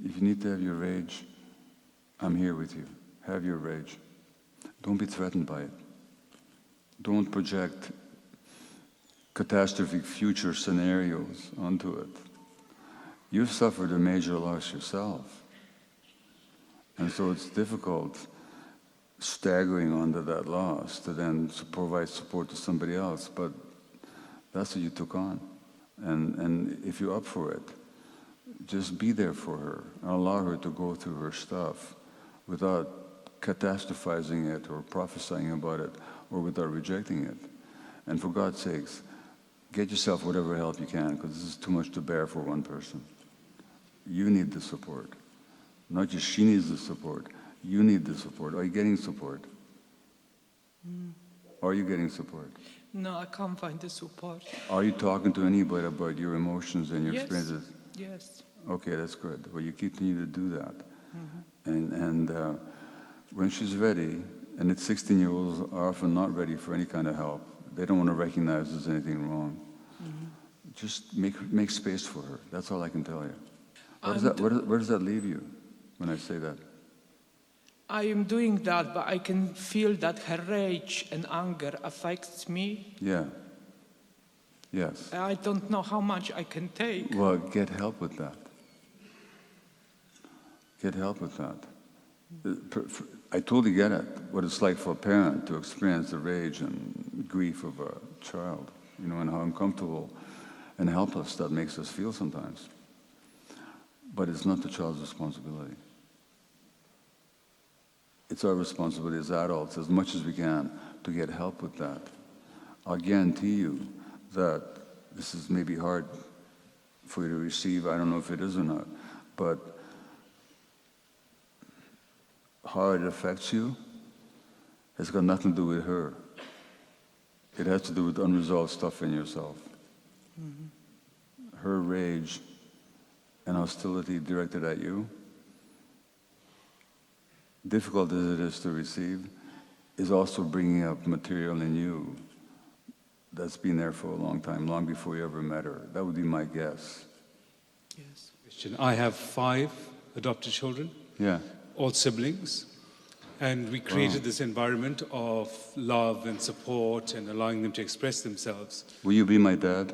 [SPEAKER 1] If you need to have your rage, I'm here with you. Have your rage. Don't be threatened by it. Don't project catastrophic future scenarios onto it. You've suffered a major loss yourself. And so it's difficult staggering under that loss to then provide support to somebody else, but that's what you took on. And if you're up for it, just be there for her and allow her to go through her stuff without catastrophizing it or prophesying about it or without rejecting it. And for God's sakes, get yourself whatever help you can, because this is too much to bear for one person. You need the support. Not just she needs the support, You need the support. Are you getting support? Are you getting support?
[SPEAKER 9] No, I can't find the support.
[SPEAKER 1] Are you talking to anybody about your emotions and your
[SPEAKER 9] Yes.
[SPEAKER 1] experiences?
[SPEAKER 9] Yes.
[SPEAKER 1] Okay, that's good. Well, you continue to do that. And when she's ready, and it's 16-year-olds are often not ready for any kind of help. They don't want to recognize there's anything wrong. Just make space for her. That's all I can tell you. Where does that leave you when I say that?
[SPEAKER 9] I am doing that, but I can feel that her rage and anger affects me.
[SPEAKER 1] Yeah. Yes.
[SPEAKER 9] I don't know how much I can take.
[SPEAKER 1] Well, get help with that. Get help with that. I totally get it, what it's like for a parent to experience the rage and grief of a child, and how uncomfortable and helpless that makes us feel sometimes. But it's not the child's responsibility. It's our responsibility as adults, as much as we can, to get help with that. I'll guarantee you that this is maybe hard for you to receive. I don't know if it is or not, but how it affects you has got nothing to do with her. It has to do with unresolved stuff in yourself. Her rage and hostility directed at you, difficult as it is to receive, is also bringing up material in you that's been there for a long time, long before you ever met her. That would be my guess.
[SPEAKER 9] Yes.
[SPEAKER 10] I have 5 adopted children,
[SPEAKER 1] Yeah.
[SPEAKER 10] all siblings, and we created this environment of love and support and allowing them to express themselves.
[SPEAKER 1] Will you be my dad?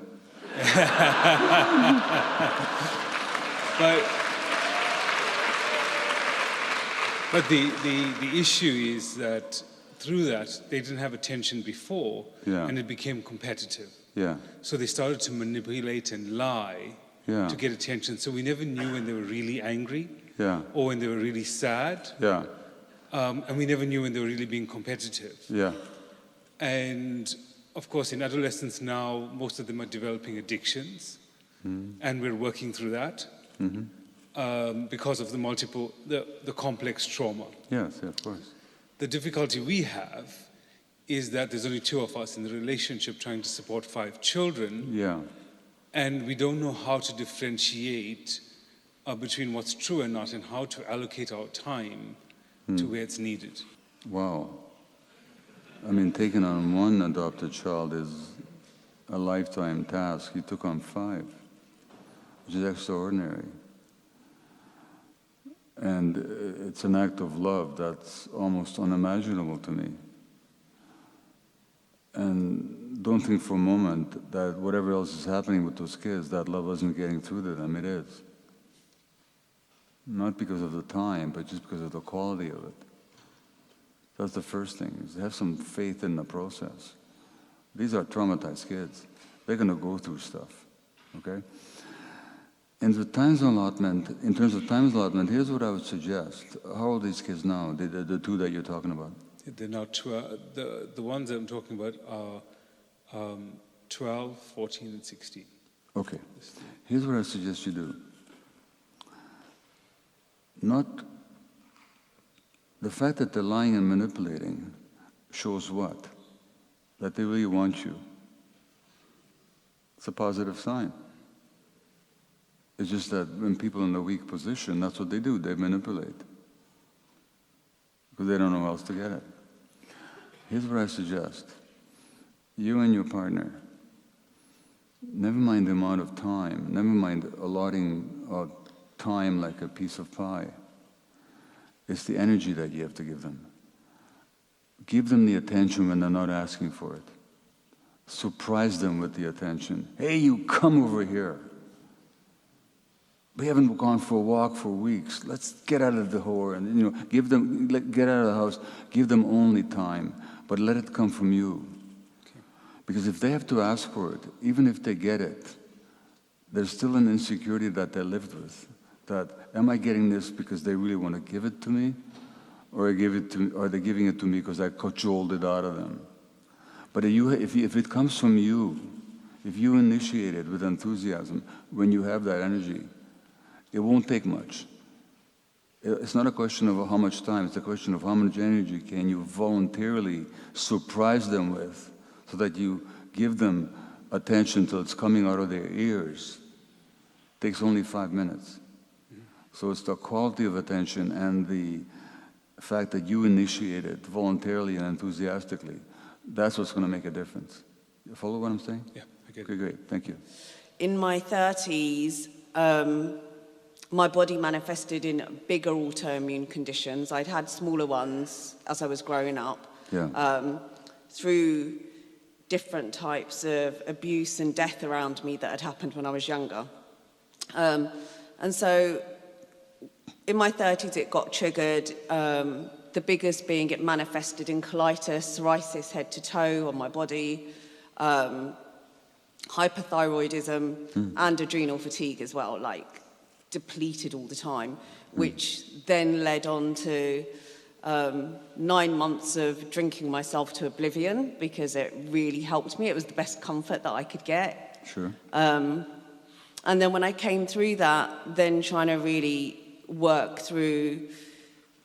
[SPEAKER 10] But the issue is that through that, they didn't have attention before,
[SPEAKER 1] Yeah.
[SPEAKER 10] and it became competitive.
[SPEAKER 1] Yeah.
[SPEAKER 10] So they started to manipulate and lie
[SPEAKER 1] Yeah.
[SPEAKER 10] to get attention. So we never knew when they were really angry
[SPEAKER 1] Yeah.
[SPEAKER 10] or when they were really sad,
[SPEAKER 1] Yeah.
[SPEAKER 10] and we never knew when they were really being competitive.
[SPEAKER 1] Yeah.
[SPEAKER 10] And of course, in adolescence now, most of them are developing addictions, and we're working through that because of the complex trauma.
[SPEAKER 1] Yes, of course.
[SPEAKER 10] The difficulty we have is that there's only 2 of us in the relationship trying to support 5 children,
[SPEAKER 1] Yeah.
[SPEAKER 10] and we don't know how to differentiate between what's true and not, and how to allocate our time to where it's needed.
[SPEAKER 1] Wow. I mean, taking on one adopted child is a lifetime task. You took on 5, which is extraordinary. And it's an act of love that's almost unimaginable to me. And don't think for a moment that whatever else is happening with those kids, that love isn't getting through to them. It is. Not because of the time, but just because of the quality of it. That's the first thing, is have some faith in the process. These are traumatized kids. They're going to go through stuff, okay? In terms of time allotment, here's what I would suggest. How old are these kids now, the 2 that you're talking about?
[SPEAKER 10] They're now the ones that I'm talking about are 12, 14, and 16.
[SPEAKER 1] Okay. Here's what I suggest you do. The fact that they're lying and manipulating shows what? That they really want you. It's a positive sign. It's just that when people are in a weak position, that's what they do. They manipulate. Because they don't know how else to get it. Here's what I suggest. You and your partner, never mind the amount of time, never mind allotting time like a piece of pie. It's the energy that you have to give them. Give them the attention when they're not asking for it. Surprise them with the attention. Hey, you come over here. We haven't gone for a walk for weeks. Let's get out of the whore and get out of the house. Give them only time, but let it come from you. Okay. Because if they have to ask for it, even if they get it, there's still an insecurity that they lived with. That, am I getting this because they really want to give it to me? Or are they giving it to me because I cajoled it out of them? But if it comes from you, if you initiate it with enthusiasm, when you have that energy, it won't take much. It's not a question of how much time, it's a question of how much energy can you voluntarily surprise them with so that you give them attention till it's coming out of their ears. It takes only 5 minutes. So it's the quality of attention and the fact that you initiate it voluntarily and enthusiastically. That's what's going to make a difference. You follow what I'm saying?
[SPEAKER 10] Yeah, I get it.
[SPEAKER 1] Okay, great. Thank you.
[SPEAKER 11] In my 30s, my body manifested in bigger autoimmune conditions. I'd had smaller ones as I was growing up.
[SPEAKER 1] Yeah.
[SPEAKER 11] Through different types of abuse and death around me that had happened when I was younger. And so in my 30s, it got triggered, the biggest being it manifested in colitis, psoriasis head to toe on my body, hypothyroidism, and adrenal fatigue as well, like depleted all the time, which then led on to 9 months of drinking myself to oblivion because it really helped me. It was the best comfort that I could get.
[SPEAKER 1] Sure.
[SPEAKER 11] And then when I came through that, then trying to really work through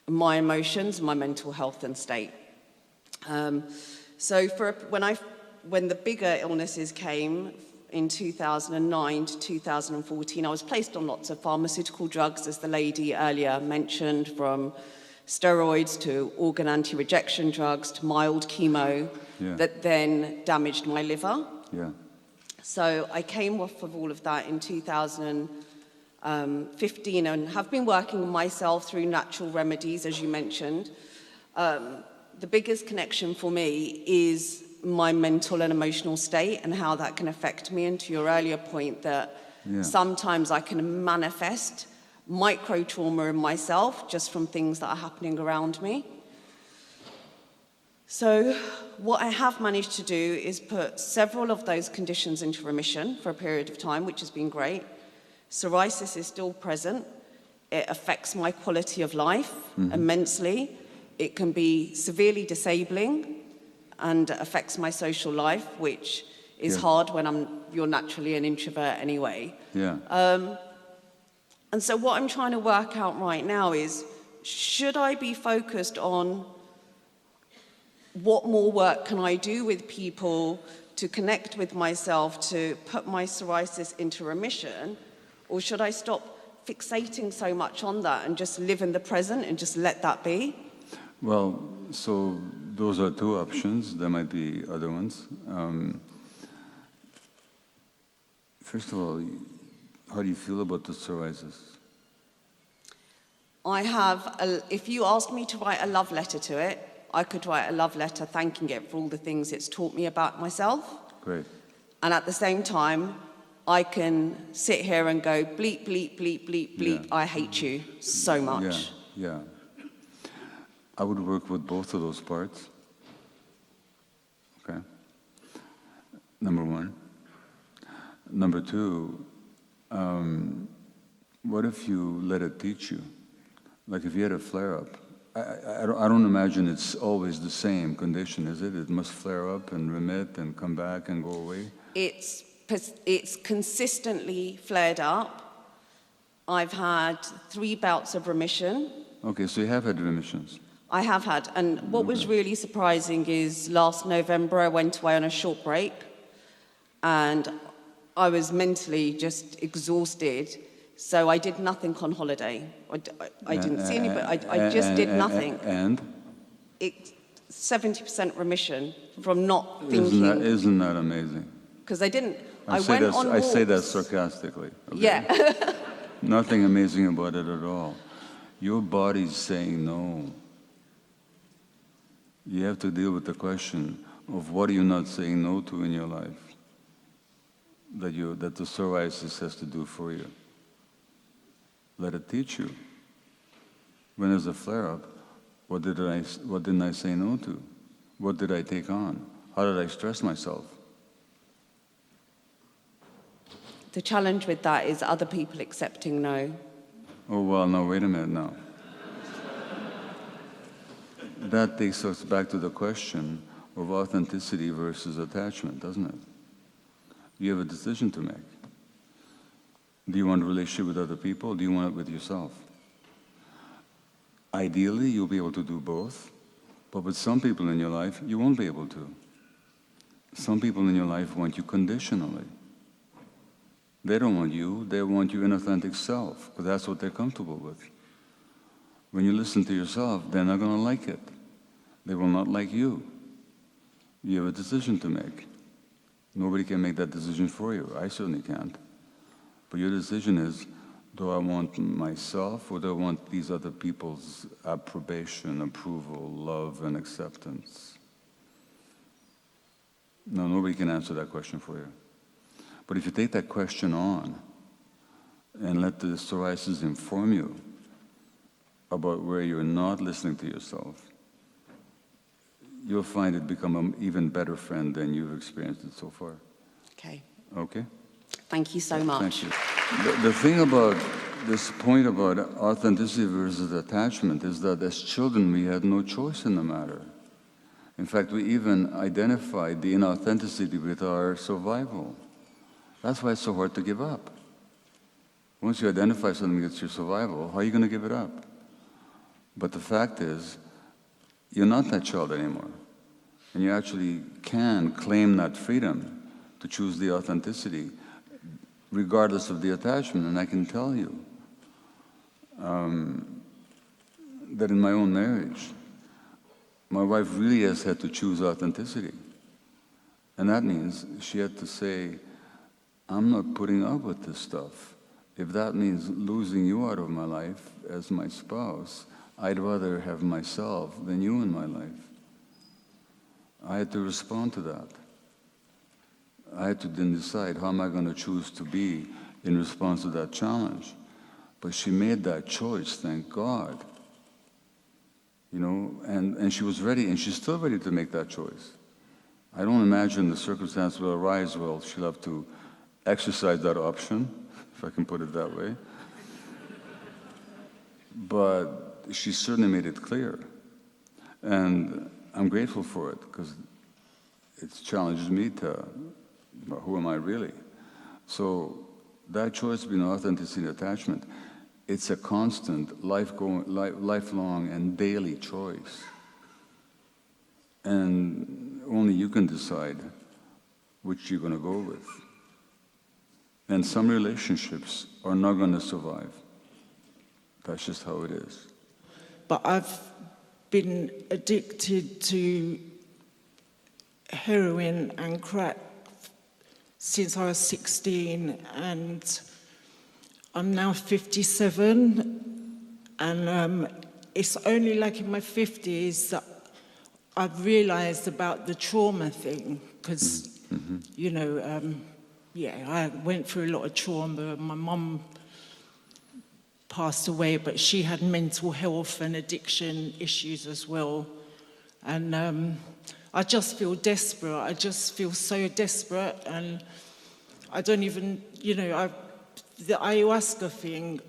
[SPEAKER 11] my emotions, my mental health and state. So when the bigger illnesses came in 2009 to 2014, I was placed on lots of pharmaceutical drugs, as the lady earlier mentioned, from steroids to organ anti-rejection drugs to mild chemo that then damaged my liver.
[SPEAKER 1] Yeah.
[SPEAKER 11] So I came off of all of that in 2015 and have been working on myself through natural remedies, as you mentioned. The biggest connection for me is my mental and emotional state and how that can affect me. And to your earlier point that sometimes I can manifest micro trauma in myself just from things that are happening around me. So what I have managed to do is put several of those conditions into remission for a period of time, which has been great. Psoriasis is still present. It affects my quality of life immensely. It can be severely disabling and affects my social life, which is hard when you're naturally an introvert anyway.
[SPEAKER 1] Yeah.
[SPEAKER 11] And so what I'm trying to work out right now is, should I be focused on what more work can I do with people to connect with myself, to put my psoriasis into remission, or should I stop fixating so much on that and just live in the present and just let that be?
[SPEAKER 1] Well, so those are two options. There might be other ones. First of all, how do you feel about the psoriasis?
[SPEAKER 11] If you asked me to write a love letter to it, I could write a love letter thanking it for all the things it's taught me about myself.
[SPEAKER 1] Great.
[SPEAKER 11] And at the same time, I can sit here and go, bleep, bleep, bleep, bleep, bleep, I hate you so much.
[SPEAKER 1] Yeah. I would work with both of those parts. Okay. Number one. Number two, what if you let it teach you? Like if you had a flare-up, I don't imagine it's always the same condition, is it? It must flare up and remit and come back and go away?
[SPEAKER 11] It's consistently flared up. I've had 3 bouts of remission.
[SPEAKER 1] Okay, so you have had remissions.
[SPEAKER 11] I have had, and what was really surprising is last November I went away on a short break and I was mentally just exhausted, so I did nothing on holiday. I didn't see anybody, I just did nothing.
[SPEAKER 1] And?
[SPEAKER 11] It's 70% remission from not thinking.
[SPEAKER 1] Isn't that amazing?
[SPEAKER 11] Because I
[SPEAKER 1] I say that sarcastically. Okay?
[SPEAKER 11] Yeah.
[SPEAKER 1] Nothing amazing about it at all. Your body's saying no. You have to deal with the question of what are you not saying no to in your life that the psoriasis has to do for you. Let it teach you. When there's a flare-up, what didn't I say no to? What did I take on? How did I stress myself?
[SPEAKER 11] The challenge with that is other people accepting no.
[SPEAKER 1] Oh, well, no, wait a minute now. That takes us back to the question of authenticity versus attachment, doesn't it? You have a decision to make. Do you want a relationship with other people, or do you want it with yourself? Ideally, you'll be able to do both, but with some people in your life, you won't be able to. Some people in your life want you conditionally. They don't want you, they want your inauthentic self, because that's what they're comfortable with. When you listen to yourself, they're not going to like it. They will not like you. You have a decision to make. Nobody can make that decision for you. I certainly can't. But your decision is, do I want myself, or do I want these other people's approbation, approval, love, and acceptance? No, nobody can answer that question for you. But if you take that question on and let the psoriasis inform you about where you're not listening to yourself, you'll find it become an even better friend than you've experienced it so far.
[SPEAKER 11] Okay.
[SPEAKER 1] Okay?
[SPEAKER 11] Thank you so much.
[SPEAKER 1] Thank you. The thing about this point about authenticity versus attachment is that as children we had no choice in the matter. In fact, we even identified the inauthenticity with our survival. That's why it's so hard to give up. Once you identify something that's your survival, how are you going to give it up? But the fact is, you're not that child anymore. And you actually can claim that freedom to choose the authenticity, regardless of the attachment. And I can tell you that in my own marriage, my wife really has had to choose authenticity. And that means she had to say, I'm not putting up with this stuff. If that means losing you out of my life as my spouse, I'd rather have myself than you in my life. I had to respond to that. I had to then decide, how am I going to choose to be in response to that challenge? But she made that choice, thank God. You know, and she was ready, and she's still ready to make that choice. I don't imagine the circumstance will arise where she'll have to exercise that option, if I can put it that way. But she certainly made it clear. And I'm grateful for it, because it challenges me to, well, who am I really? So that choice between authenticity and attachment, it's a constant, lifelong and daily choice. And only you can decide which you're going to go with. And some relationships are not going to survive. That's just how it is.
[SPEAKER 12] But I've been addicted to heroin and crack since I was 16, and I'm now 57, and it's only like in my 50s that I've realized about the trauma thing, because, you know, yeah, I went through a lot of trauma. My mum passed away, but she had mental health and addiction issues as well. And I just feel desperate. I just feel so desperate, and I don't even, you know, the ayahuasca thing,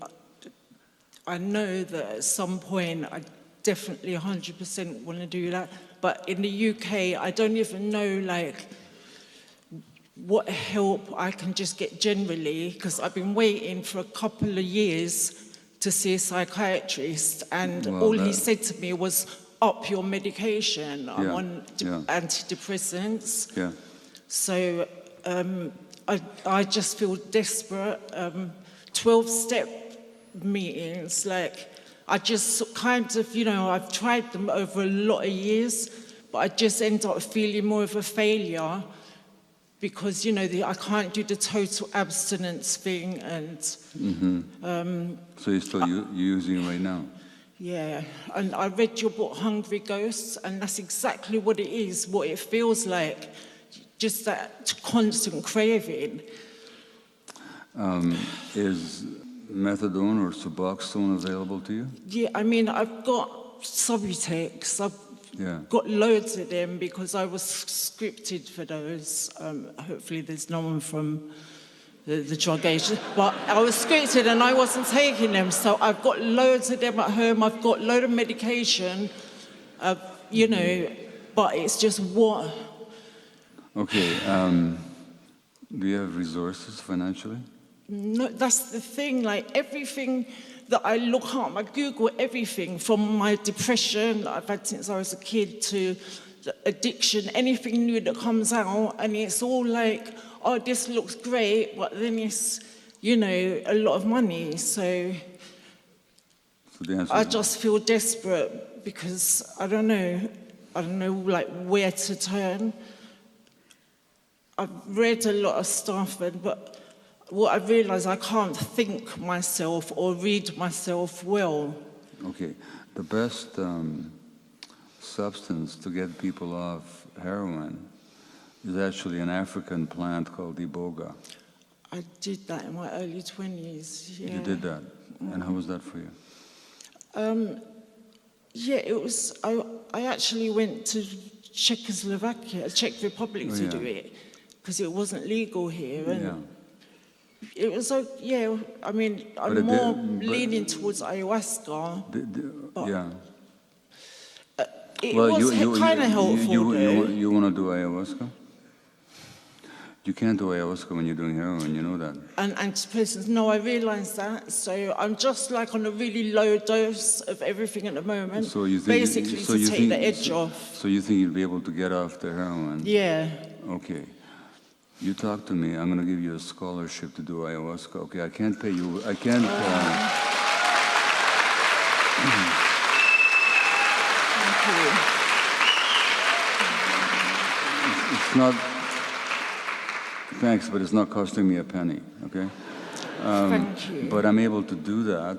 [SPEAKER 12] I know that at some point I definitely 100% want to do that. But in the UK, I don't even know, like, what help I can just get generally, because I've been waiting for a couple of years to see a psychiatrist, and all he said to me was, up your medication. I'm on antidepressants.
[SPEAKER 1] Yeah.
[SPEAKER 12] So I just feel desperate. 12-step meetings, like, I just kind of, you know, I've tried them over a lot of years, but I just end up feeling more of a failure because, you know, I can't do the total abstinence thing, and...
[SPEAKER 1] So you're still using it right now?
[SPEAKER 12] Yeah, and I read your book, Hungry Ghosts, and that's exactly what it is, what it feels like, just that constant craving.
[SPEAKER 1] Is methadone or Suboxone available to you?
[SPEAKER 12] Yeah, I mean, I've got Subutex. I've got loads of them because I was scripted for those. Hopefully there's no one from the drug agent. But I was scripted and I wasn't taking them. So I've got loads of them at home. I've got a load of medication, you know, but it's just what...
[SPEAKER 1] Okay, do you have resources financially?
[SPEAKER 12] No, that's the thing, like everything that I look up, I Google everything from my depression that I've had since I was a kid to addiction, anything new that comes out, and it's all like, oh, this looks great, but then it's, you know, a lot of money. So
[SPEAKER 1] the answer
[SPEAKER 12] I
[SPEAKER 1] is
[SPEAKER 12] just feel desperate because I don't know like where to turn. I've read a lot of stuff, but what I realised, I can't think myself or read myself well.
[SPEAKER 1] okay. The best substance to get people off heroin is actually an African plant called iboga.
[SPEAKER 12] I did that in my early 20s. Yeah.
[SPEAKER 1] You did that, and how was that for you?
[SPEAKER 12] Yeah, it was. I actually went to Czechoslovakia, Czech Republic, to do it because it wasn't legal here, and it was. Yeah, I mean, I'm more leaning towards ayahuasca. But it was kind of helpful.
[SPEAKER 1] You want to do ayahuasca? You can't do ayahuasca when you're doing heroin, you know that.
[SPEAKER 12] And antidepressants, no, I realise that. So I'm just like on a really low dose of everything at the moment,
[SPEAKER 1] So you think,
[SPEAKER 12] basically
[SPEAKER 1] so
[SPEAKER 12] to
[SPEAKER 1] you
[SPEAKER 12] take
[SPEAKER 1] think,
[SPEAKER 12] the edge off.
[SPEAKER 1] So you think you'd be able to get off the heroin?
[SPEAKER 12] Yeah.
[SPEAKER 1] Okay. You talk to me, I'm going to give you a scholarship to do ayahuasca. Okay, I can't pay you, I can't...
[SPEAKER 12] Thank you.
[SPEAKER 1] It's not... Thanks, but it's not costing me a penny, okay?
[SPEAKER 12] Thank you.
[SPEAKER 1] But I'm able to do that.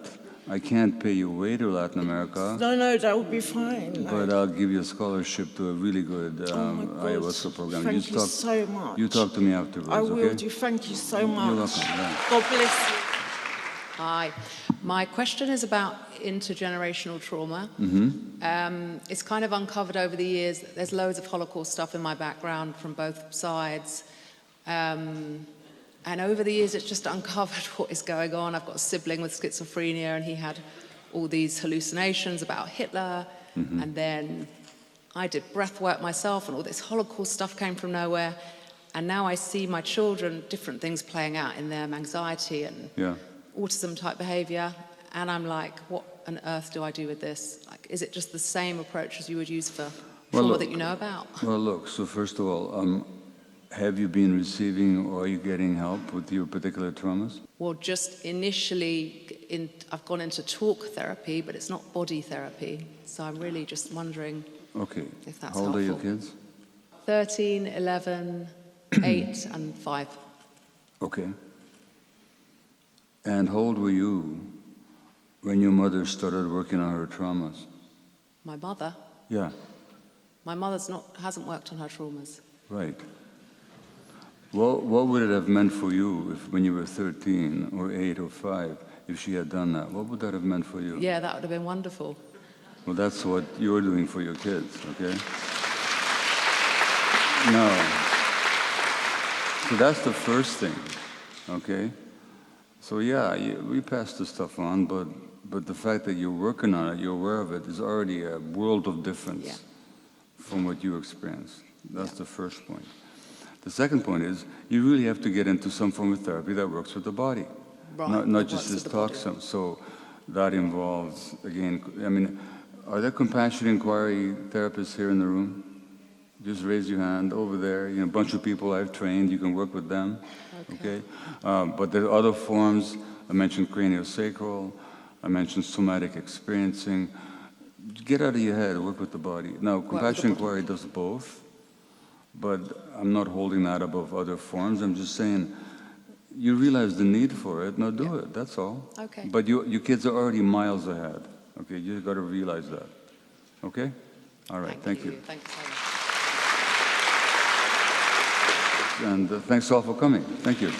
[SPEAKER 1] I can't pay you way to Latin America.
[SPEAKER 12] No, that would be fine.
[SPEAKER 1] But I'll give you a scholarship to a really good ayahuasca program.
[SPEAKER 12] Thank you so much.
[SPEAKER 1] You talk to me afterwards,
[SPEAKER 12] I will
[SPEAKER 1] okay?
[SPEAKER 12] do. Thank you so much.
[SPEAKER 1] You're welcome. Yeah.
[SPEAKER 12] God bless you.
[SPEAKER 13] Hi. My question is about intergenerational trauma. It's kind of uncovered over the years. There's loads of Holocaust stuff in my background from both sides. And over the years, it's just uncovered what is going on. I've got a sibling with schizophrenia, and he had all these hallucinations about Hitler. And then I did breath work myself, and all this Holocaust stuff came from nowhere. And now I see my children, different things playing out in them, anxiety and autism-type behavior. And I'm like, what on earth do I do with this? Like, is it just the same approach as you would use for trauma that you know about?
[SPEAKER 1] Well, look, so first of all, have you been receiving or are you getting help with your particular traumas?
[SPEAKER 13] Well, just initially, I've gone into talk therapy, but it's not body therapy. So I'm really just wondering if that's
[SPEAKER 1] How old
[SPEAKER 13] helpful.
[SPEAKER 1] are your kids?
[SPEAKER 13] 13, 11, 8, and 5.
[SPEAKER 1] Okay. And how old were you when your mother started working on her traumas?
[SPEAKER 13] My mother?
[SPEAKER 1] Yeah,
[SPEAKER 13] My mother's hasn't worked on her traumas.
[SPEAKER 1] right. What would it have meant for you if, when you were 13 or 8 or 5, if she had done that? What would that have meant for you?
[SPEAKER 13] Yeah, that would have been wonderful.
[SPEAKER 1] Well, that's what you're doing for your kids, okay? No. So that's the first thing, okay? So yeah, we pass the stuff on, but the fact that you're working on it, you're aware of it, is already a world of difference from what you experienced. That's the first point. The second point is, you really have to get into some form of therapy that works with the body.
[SPEAKER 13] Right,
[SPEAKER 1] Not just this talk. So that involves, again, I mean, are there compassion inquiry therapists here in the room? Just raise your hand over there. You know, a bunch of people I've trained, you can work with them. Okay? But there are other forms. I mentioned craniosacral. I mentioned somatic experiencing. Get out of your head, work with the body. Now, compassion inquiry does both, but I'm not holding that above other forms. I'm just saying, you realize the need for it, now do it, that's all.
[SPEAKER 13] Okay.
[SPEAKER 1] But your kids are already miles ahead. Okay, you got to realize that. Okay? All right, thank you.
[SPEAKER 13] Thank you so much.
[SPEAKER 1] And thanks all for coming. Thank you.